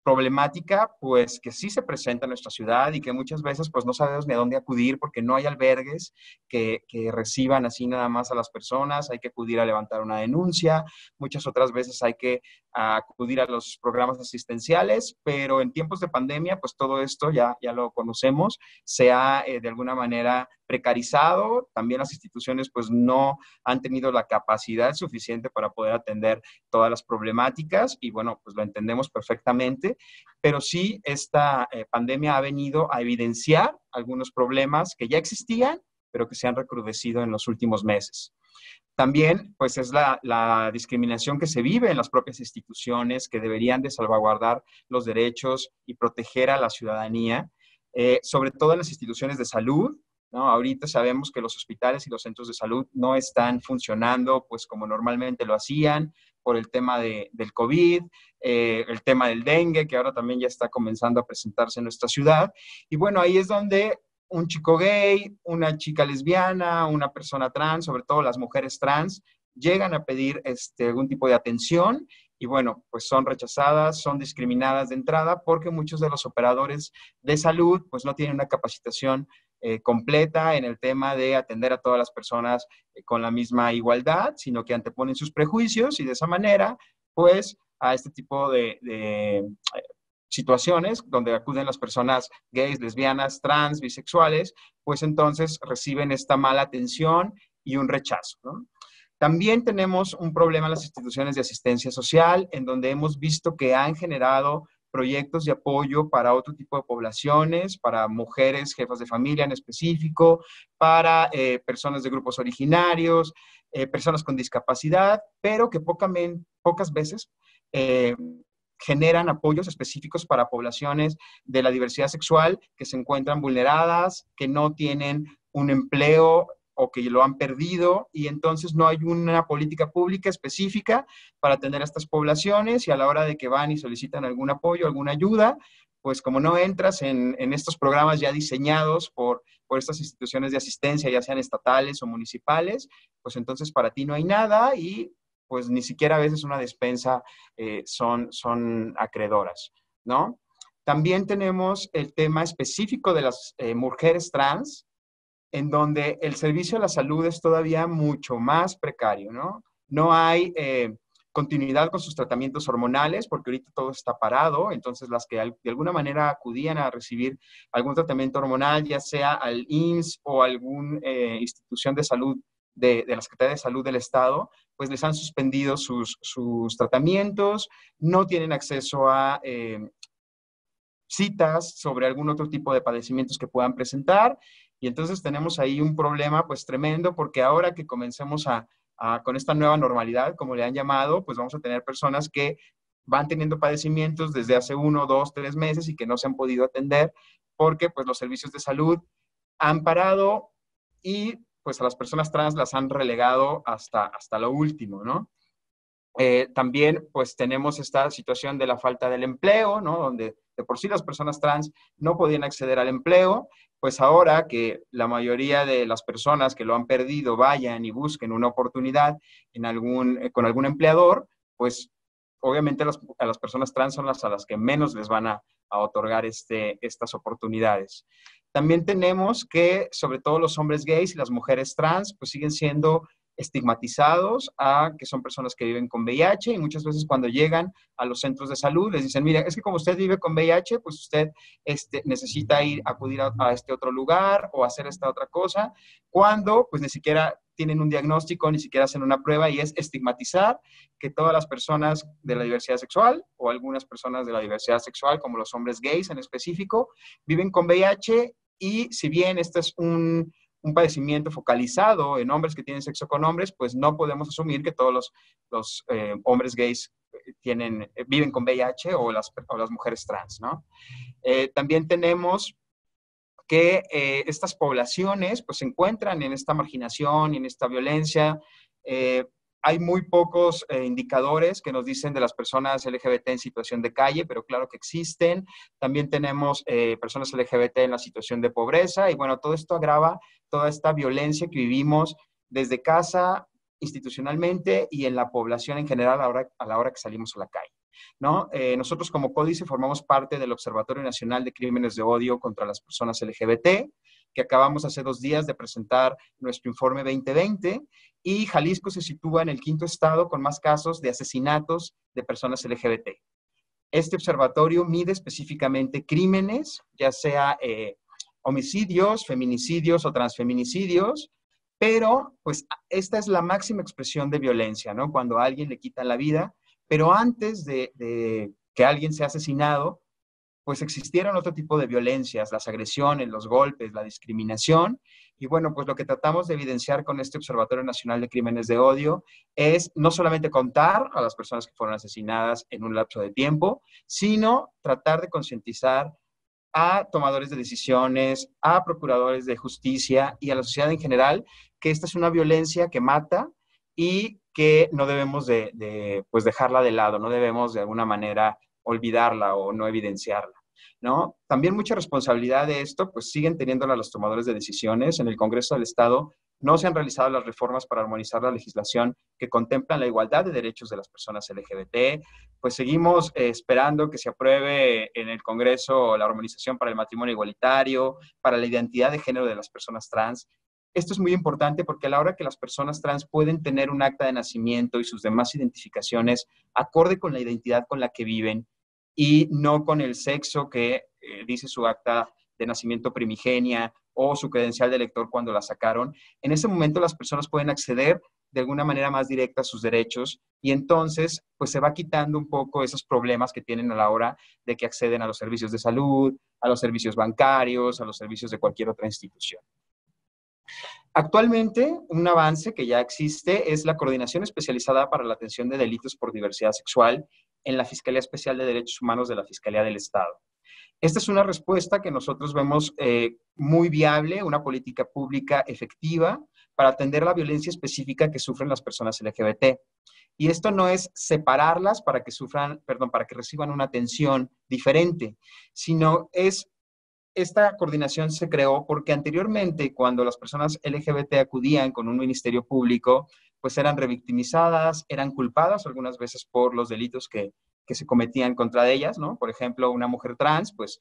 problemática pues que sí se presenta en nuestra ciudad y que muchas veces pues no sabemos ni a dónde acudir porque no hay albergues que reciban así nada más a las personas, hay que acudir a levantar una denuncia, muchas otras veces hay que acudir a los programas asistenciales, pero en tiempos de pandemia pues todo esto ya lo conocemos, se ha de alguna manera precarizado, también las instituciones pues no han tenido la capacidad suficiente para poder atender todas las problemáticas y bueno, pues lo entendemos perfectamente, pero sí esta pandemia ha venido a evidenciar algunos problemas que ya existían, pero que se han recrudecido en los últimos meses. También, pues, es la discriminación que se vive en las propias instituciones que deberían de salvaguardar los derechos y proteger a la ciudadanía, sobre todo en las instituciones de salud, ¿no? Ahorita sabemos que los hospitales y los centros de salud no están funcionando, pues, como normalmente lo hacían, por el tema del COVID, el tema del dengue, que ahora también ya está comenzando a presentarse en nuestra ciudad. Y bueno, ahí es donde un chico gay, una chica lesbiana, una persona trans, sobre todo las mujeres trans, llegan a pedir algún tipo de atención y bueno, pues son rechazadas, son discriminadas de entrada porque muchos de los operadores de salud pues no tienen una capacitación completa en el tema de atender a todas las personas con la misma igualdad, sino que anteponen sus prejuicios y de esa manera, pues, a este tipo de situaciones donde acuden las personas gays, lesbianas, trans, bisexuales, pues entonces reciben esta mala atención y un rechazo, ¿no? También tenemos un problema en las instituciones de asistencia social, en donde hemos visto que han generado proyectos de apoyo para otro tipo de poblaciones, para mujeres, jefas de familia en específico, para personas de grupos originarios, personas con discapacidad, pero que pocas veces generan apoyos específicos para poblaciones de la diversidad sexual que se encuentran vulneradas, que no tienen un empleo o que lo han perdido, y entonces no hay una política pública específica para atender a estas poblaciones, y a la hora de que van y solicitan algún apoyo, alguna ayuda, pues como no entras en estos programas ya diseñados por estas instituciones de asistencia, ya sean estatales o municipales, pues entonces para ti no hay nada y pues ni siquiera a veces una despensa son acreedoras, ¿no? También tenemos el tema específico de las mujeres trans, en donde el servicio a la salud es todavía mucho más precario, ¿no? No hay continuidad con sus tratamientos hormonales, porque ahorita todo está parado, entonces las que de alguna manera acudían a recibir algún tratamiento hormonal, ya sea al IMSS o alguna institución de salud de la Secretaría de Salud del Estado, pues les han suspendido sus tratamientos, no tienen acceso a citas sobre algún otro tipo de padecimientos que puedan presentar, y entonces tenemos ahí un problema pues tremendo, porque ahora que comencemos con esta nueva normalidad, como le han llamado, pues vamos a tener personas que van teniendo padecimientos desde hace 1, 2, 3 meses y que no se han podido atender porque pues los servicios de salud han parado y pues a las personas trans las han relegado hasta lo último, ¿no? También pues tenemos esta situación de la falta del empleo, ¿no? Donde de por sí las personas trans no podían acceder al empleo, pues ahora que la mayoría de las personas que lo han perdido vayan y busquen una oportunidad con algún empleador, pues obviamente a las personas trans son a las que menos les van a otorgar estas oportunidades. También tenemos que sobre todo los hombres gays y las mujeres trans pues siguen siendo estigmatizados que son personas que viven con VIH, y muchas veces cuando llegan a los centros de salud les dicen, mira, es que como usted vive con VIH, pues usted necesita acudir a este otro lugar o hacer esta otra cosa, cuando pues ni siquiera tienen un diagnóstico, ni siquiera hacen una prueba, y es estigmatizar que todas las personas de la diversidad sexual o algunas personas de la diversidad sexual, como los hombres gays en específico, viven con VIH, y si bien este es un padecimiento focalizado en hombres que tienen sexo con hombres, pues no podemos asumir que todos los hombres gays viven con VIH o las mujeres trans, ¿no? También tenemos que estas poblaciones pues se encuentran en esta marginación y en esta violencia. Hay muy pocos indicadores que nos dicen de las personas LGBT en situación de calle, pero claro que existen. También tenemos personas LGBT en la situación de pobreza, y bueno, todo esto agrava toda esta violencia que vivimos desde casa, institucionalmente y en la población en general a la hora que salimos a la calle, ¿no? Nosotros como Códice formamos parte del Observatorio Nacional de Crímenes de Odio contra las Personas LGBT, que acabamos hace 2 días de presentar nuestro informe 2020, y Jalisco se sitúa en el 5º estado con más casos de asesinatos de personas LGBT. Este observatorio mide específicamente crímenes, ya sea homicidios, feminicidios o transfeminicidios, pero pues esta es la máxima expresión de violencia, ¿no? Cuando a alguien le quitan la vida, pero antes de que alguien sea asesinado, pues existieron otro tipo de violencias, las agresiones, los golpes, la discriminación, Y bueno, pues lo que tratamos de evidenciar con este Observatorio Nacional de Crímenes de Odio es no solamente contar a las personas que fueron asesinadas en un lapso de tiempo, sino tratar de concientizar a tomadores de decisiones, a procuradores de justicia y a la sociedad en general que esta es una violencia que mata y que no debemos pues dejarla de lado, no debemos de alguna manera olvidarla o no evidenciarla, ¿no? También mucha responsabilidad de esto, pues siguen teniéndola los tomadores de decisiones. En el Congreso del Estado no se han realizado las reformas para armonizar la legislación que contemplan la igualdad de derechos de las personas LGBT. Pues seguimos esperando que se apruebe en el Congreso la armonización para el matrimonio igualitario, para la identidad de género de las personas trans. Esto es muy importante porque a la hora que las personas trans pueden tener un acta de nacimiento y sus demás identificaciones acorde con la identidad con la que viven y no con el sexo que dice su acta de nacimiento primigenia o su credencial de elector cuando la sacaron, en ese momento las personas pueden acceder de alguna manera más directa a sus derechos y entonces pues se va quitando un poco esos problemas que tienen a la hora de que acceden a los servicios de salud, a los servicios bancarios, a los servicios de cualquier otra institución. Actualmente, un avance que ya existe es la Coordinación Especializada para la Atención de Delitos por Diversidad Sexual en la Fiscalía Especial de Derechos Humanos de la Fiscalía del Estado. Esta es una respuesta que nosotros vemos muy viable, una política pública efectiva para atender la violencia específica que sufren las personas LGBT. Y esto no es separarlas para que para que reciban una atención diferente, sino esta coordinación se creó porque anteriormente, cuando las personas LGBT acudían con un ministerio público, pues eran revictimizadas, eran culpadas algunas veces por los delitos que se cometían contra ellas, ¿no? Por ejemplo, una mujer trans, pues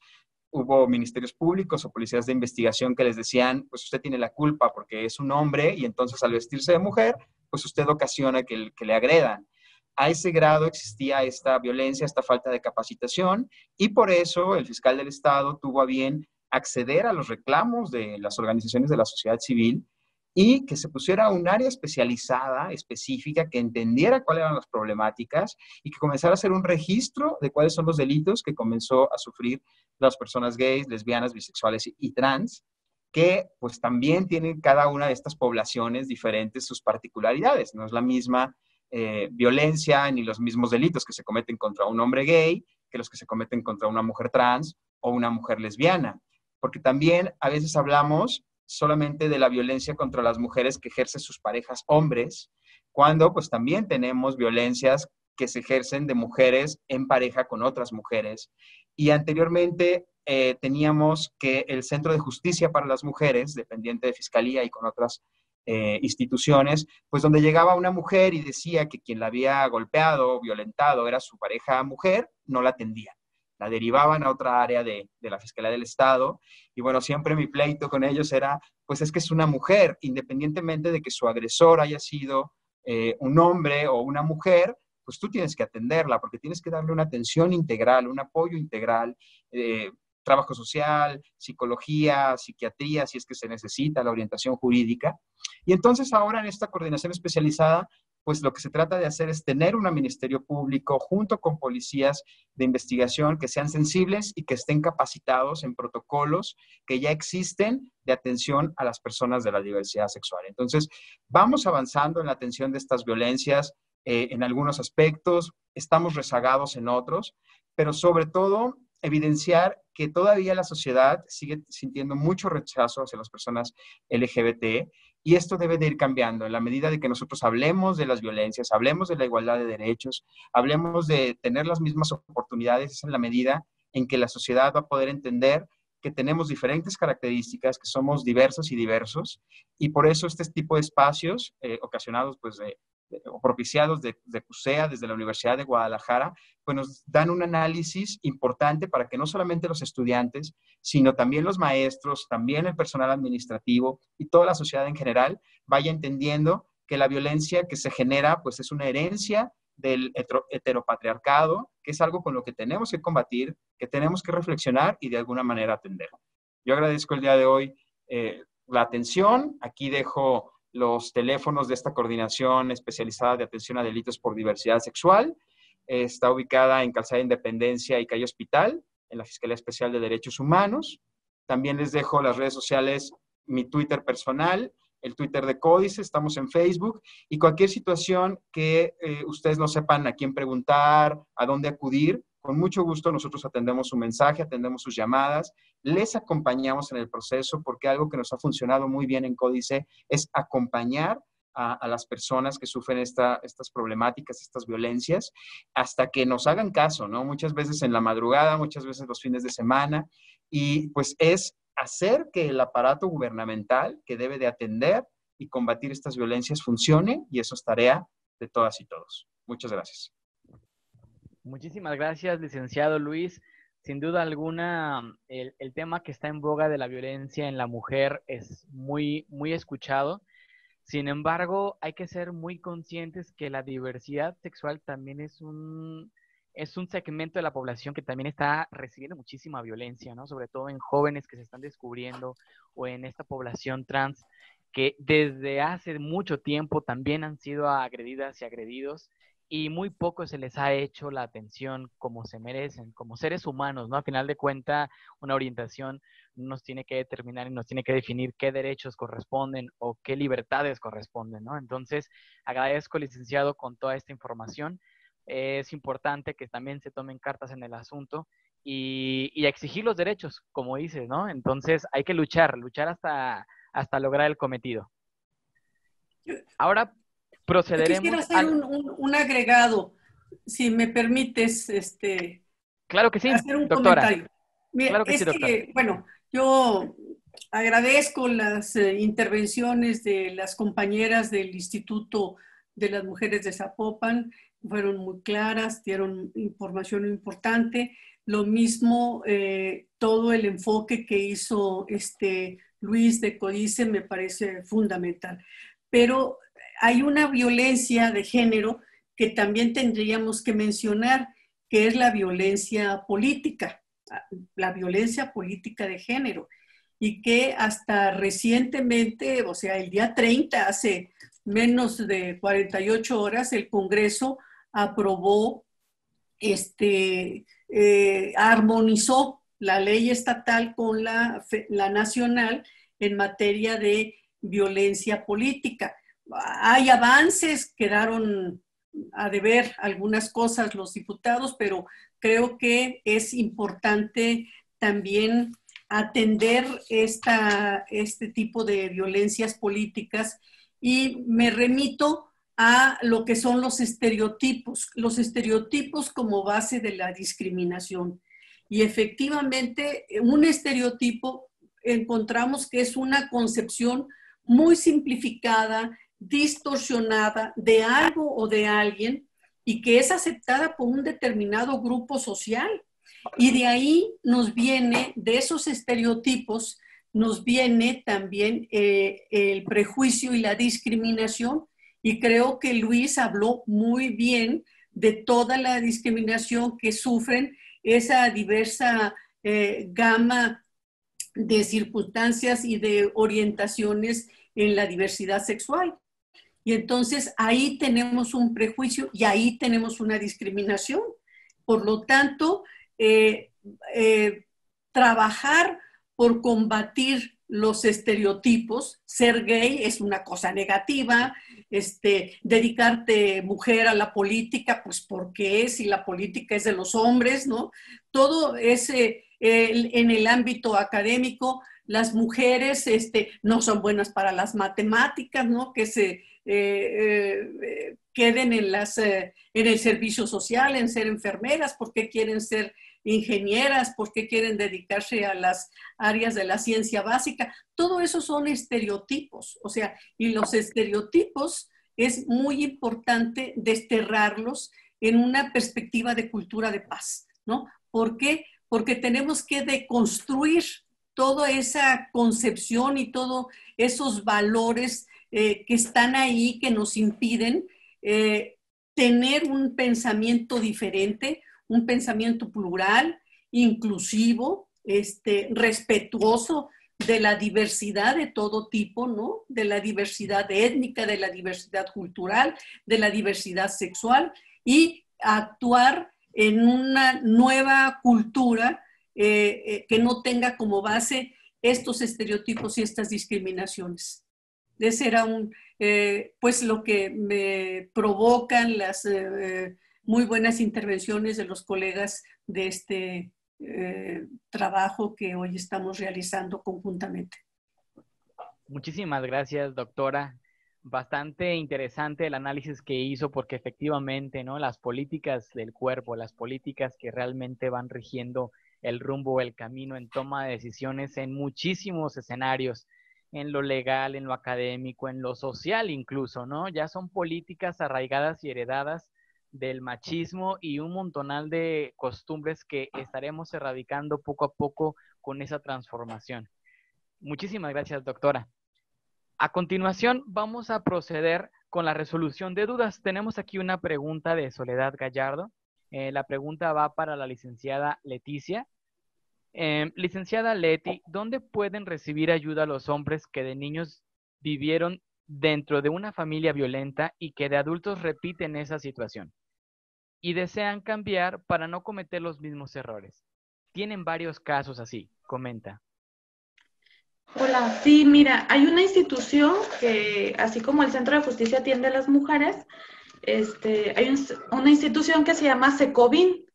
hubo ministerios públicos o policías de investigación que les decían, pues usted tiene la culpa porque es un hombre y entonces al vestirse de mujer, pues usted ocasiona que le agredan. A ese grado existía esta violencia, esta falta de capacitación, y por eso el fiscal del Estado tuvo a bien acceder a los reclamos de las organizaciones de la sociedad civil y que se pusiera un área especializada, específica, que entendiera cuáles eran las problemáticas y que comenzara a hacer un registro de cuáles son los delitos que comenzó a sufrir las personas gays, lesbianas, bisexuales y trans, que pues también tienen cada una de estas poblaciones diferentes sus particularidades. No es la misma violencia ni los mismos delitos que se cometen contra un hombre gay que los que se cometen contra una mujer trans o una mujer lesbiana. Porque también a veces hablamos solamente de la violencia contra las mujeres que ejercen sus parejas hombres, cuando pues también tenemos violencias que se ejercen de mujeres en pareja con otras mujeres. Y anteriormente teníamos que el Centro de Justicia para las Mujeres, dependiente de Fiscalía y con otras instituciones, pues donde llegaba una mujer y decía que quien la había golpeado o violentado era su pareja mujer, no la atendían. La derivaban a otra área de la Fiscalía del Estado. Y bueno, siempre mi pleito con ellos era, pues es que es una mujer, independientemente de que su agresor haya sido un hombre o una mujer, pues tú tienes que atenderla porque tienes que darle una atención integral, un apoyo integral, trabajo social, psicología, psiquiatría, si es que se necesita, la orientación jurídica. Y entonces ahora en esta coordinación especializada, pues lo que se trata de hacer es tener un ministerio público junto con policías de investigación que sean sensibles y que estén capacitados en protocolos que ya existen de atención a las personas de la diversidad sexual. Entonces, vamos avanzando en la atención de estas violencias en algunos aspectos, estamos rezagados en otros, pero sobre todo evidenciar que todavía la sociedad sigue sintiendo mucho rechazo hacia las personas LGBT y esto debe de ir cambiando en la medida de que nosotros hablemos de las violencias, hablemos de la igualdad de derechos, hablemos de tener las mismas oportunidades, es en la medida en que la sociedad va a poder entender que tenemos diferentes características, que somos diversos y diversos, y por eso este tipo de espacios ocasionados pues o propiciados de CUSEA desde la Universidad de Guadalajara, pues nos dan un análisis importante para que no solamente los estudiantes, sino también los maestros, también el personal administrativo y toda la sociedad en general vaya entendiendo que la violencia que se genera pues es una herencia del heteropatriarcado, que es algo con lo que tenemos que combatir, que tenemos que reflexionar y de alguna manera atender. Yo agradezco el día de hoy la atención. Aquí dejo los teléfonos de esta coordinación especializada de atención a delitos por diversidad sexual. Está ubicada en Calzada Independencia y Calle Hospital, en la Fiscalía Especial de Derechos Humanos. También les dejo las redes sociales mi Twitter personal, el Twitter de Códice, estamos en Facebook, y cualquier situación que ustedes no sepan a quién preguntar, a dónde acudir, con mucho gusto nosotros atendemos su mensaje, atendemos sus llamadas, les acompañamos en el proceso, porque algo que nos ha funcionado muy bien en Códice es acompañar a las personas que sufren estas problemáticas, estas violencias, hasta que nos hagan caso, ¿no? Muchas veces en la madrugada, muchas veces los fines de semana, y pues es hacer que el aparato gubernamental que debe de atender y combatir estas violencias funcione, y eso es tarea de todas y todos. Muchas gracias. Muchísimas gracias, licenciado Luis. Sin duda alguna, el tema que está en boga de la violencia en la mujer es muy, muy escuchado. Sin embargo, hay que ser muy conscientes que la diversidad sexual también es un segmento de la población que también está recibiendo muchísima violencia, ¿no? Sobre todo en jóvenes que se están descubriendo o en esta población trans que desde hace mucho tiempo también han sido agredidas y agredidos, y muy poco se les ha hecho la atención como se merecen, como seres humanos, ¿no? A final de cuentas, una orientación nos tiene que determinar y nos tiene que definir qué derechos corresponden o qué libertades corresponden, ¿no? Entonces, agradezco, licenciado, con toda esta información. Es importante que también se tomen cartas en el asunto y exigir los derechos, como dices, ¿no? Entonces, hay que luchar hasta lograr el cometido. Ahora procederemos. Quisiera hacer un agregado, si me permites, Claro que sí, hacer un doctora. comentario. Mira, Claro que sí, doctora. bueno, yo agradezco las intervenciones de las compañeras del Instituto de las Mujeres de Zapopan, fueron muy claras, dieron información importante. Lo mismo, todo el enfoque que hizo Luis de Códice me parece fundamental. Pero hay una violencia de género que también tendríamos que mencionar, que es la violencia política de género, y que hasta recientemente, o sea, el día 30, hace menos de 48 horas, el Congreso aprobó, armonizó la ley estatal con la nacional en materia de violencia política. Hay avances, quedaron a deber algunas cosas los diputados, pero creo que es importante también atender este tipo de violencias políticas, y me remito a lo que son los estereotipos como base de la discriminación. Y efectivamente, un estereotipo encontramos que es una concepción muy simplificada, distorsionada de algo o de alguien, y que es aceptada por un determinado grupo social. Y de ahí nos viene, de esos estereotipos, nos viene también el prejuicio y la discriminación. Y creo que Luis habló muy bien de toda la discriminación que sufren esa diversa gama de circunstancias y de orientaciones en la diversidad sexual. Y entonces ahí tenemos un prejuicio y ahí tenemos una discriminación. Por lo tanto, trabajar por combatir los estereotipos. Ser gay es una cosa negativa, dedicarte mujer a la política, pues ¿por qué? Si la política es de los hombres, ¿no? Todo ese, en el ámbito académico, las mujeres no son buenas para las matemáticas, ¿no? Que se queden en el servicio social, en ser enfermeras, ¿por qué quieren ser ingenieras? ¿Por qué quieren dedicarse a las áreas de la ciencia básica? Todo eso son estereotipos, o sea, y los estereotipos es muy importante desterrarlos en una perspectiva de cultura de paz, ¿no? ¿Por qué? Porque tenemos que deconstruir toda esa concepción y todos esos valores que están ahí, que nos impiden tener un pensamiento diferente, un pensamiento plural, inclusivo, respetuoso de la diversidad de todo tipo, ¿no? De la diversidad étnica, de la diversidad cultural, de la diversidad sexual, y actuar en una nueva cultura que no tenga como base estos estereotipos y estas discriminaciones. Ese era pues lo que me provocan las muy buenas intervenciones de los colegas de este trabajo que hoy estamos realizando conjuntamente. Muchísimas gracias, doctora. Bastante interesante el análisis que hizo, porque efectivamente, ¿no? Las políticas del cuerpo, las políticas que realmente van rigiendo el rumbo, el camino en toma de decisiones en muchísimos escenarios, en lo legal, en lo académico, en lo social incluso, ¿no? Ya son políticas arraigadas y heredadas del machismo y un montonal de costumbres que estaremos erradicando poco a poco con esa transformación. Muchísimas gracias, doctora. A continuación, vamos a proceder con la resolución de dudas. Tenemos aquí una pregunta de Soledad Gallardo. La pregunta va para la licenciada Leticia. Licenciada Leti, ¿dónde pueden recibir ayuda los hombres que de niños vivieron dentro de una familia violenta y que de adultos repiten esa situación y desean cambiar para no cometer los mismos errores? Tienen varios casos así, comenta. Hola, sí, mira, hay una institución que, así como el Centro de Justicia atiende a las mujeres, hay una institución que se llama Secovin,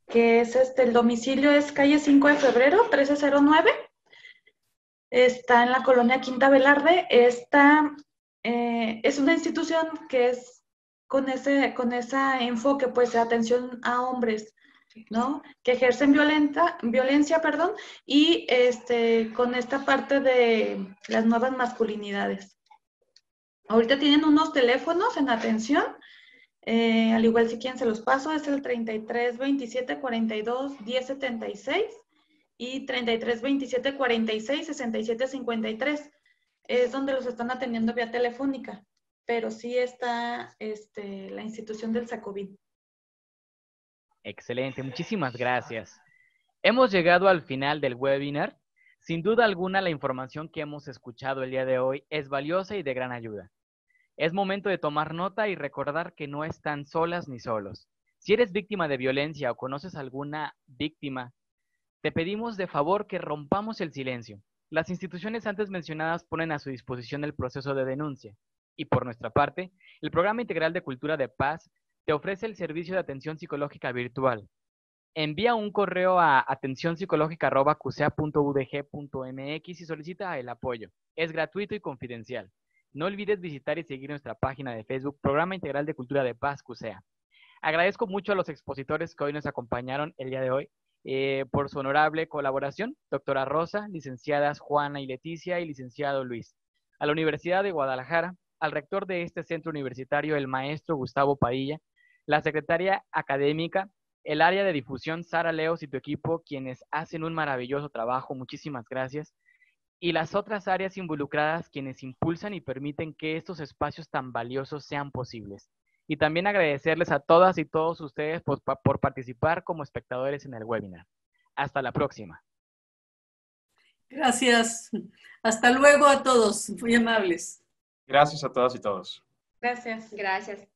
que es el domicilio es calle 5 de febrero, 1309. Está en la colonia Quinta Velarde. Esta es una institución que es con ese enfoque, pues, de atención a hombres, ¿no? Que ejercen violencia, y con esta parte de las nuevas masculinidades. Ahorita tienen unos teléfonos en atención, al igual si quieren se los paso, es el 33 27 42 10 76 y 33 27 46 67 53. Es donde los están atendiendo vía telefónica, pero sí está la institución del Secovin. Excelente, muchísimas gracias. Hemos llegado al final del webinar. Sin duda alguna, la información que hemos escuchado el día de hoy es valiosa y de gran ayuda. Es momento de tomar nota y recordar que no están solas ni solos. Si eres víctima de violencia o conoces alguna víctima, te pedimos de favor que rompamos el silencio. Las instituciones antes mencionadas ponen a su disposición el proceso de denuncia. Y por nuestra parte, el Programa Integral de Cultura de Paz te ofrece el servicio de atención psicológica virtual. Envía un correo a atencionpsicológica@cusea.udg.mx y solicita el apoyo. Es gratuito y confidencial. No olvides visitar y seguir nuestra página de Facebook, Programa Integral de Cultura de Paz, CUSEA. Agradezco mucho a los expositores que hoy nos acompañaron el día de hoy por su honorable colaboración, doctora Rosa, licenciadas Juana y Leticia y licenciado Luis. A la Universidad de Guadalajara, al rector de este centro universitario, el maestro Gustavo Padilla, la secretaria académica, el área de difusión Sara Leos y tu equipo, quienes hacen un maravilloso trabajo, muchísimas gracias. Y las otras áreas involucradas, quienes impulsan y permiten que estos espacios tan valiosos sean posibles. Y también agradecerles a todas y todos ustedes por participar como espectadores en el webinar. Hasta la próxima. Gracias. Hasta luego a todos. Muy amables. Gracias a todas y todos. Gracias. Gracias.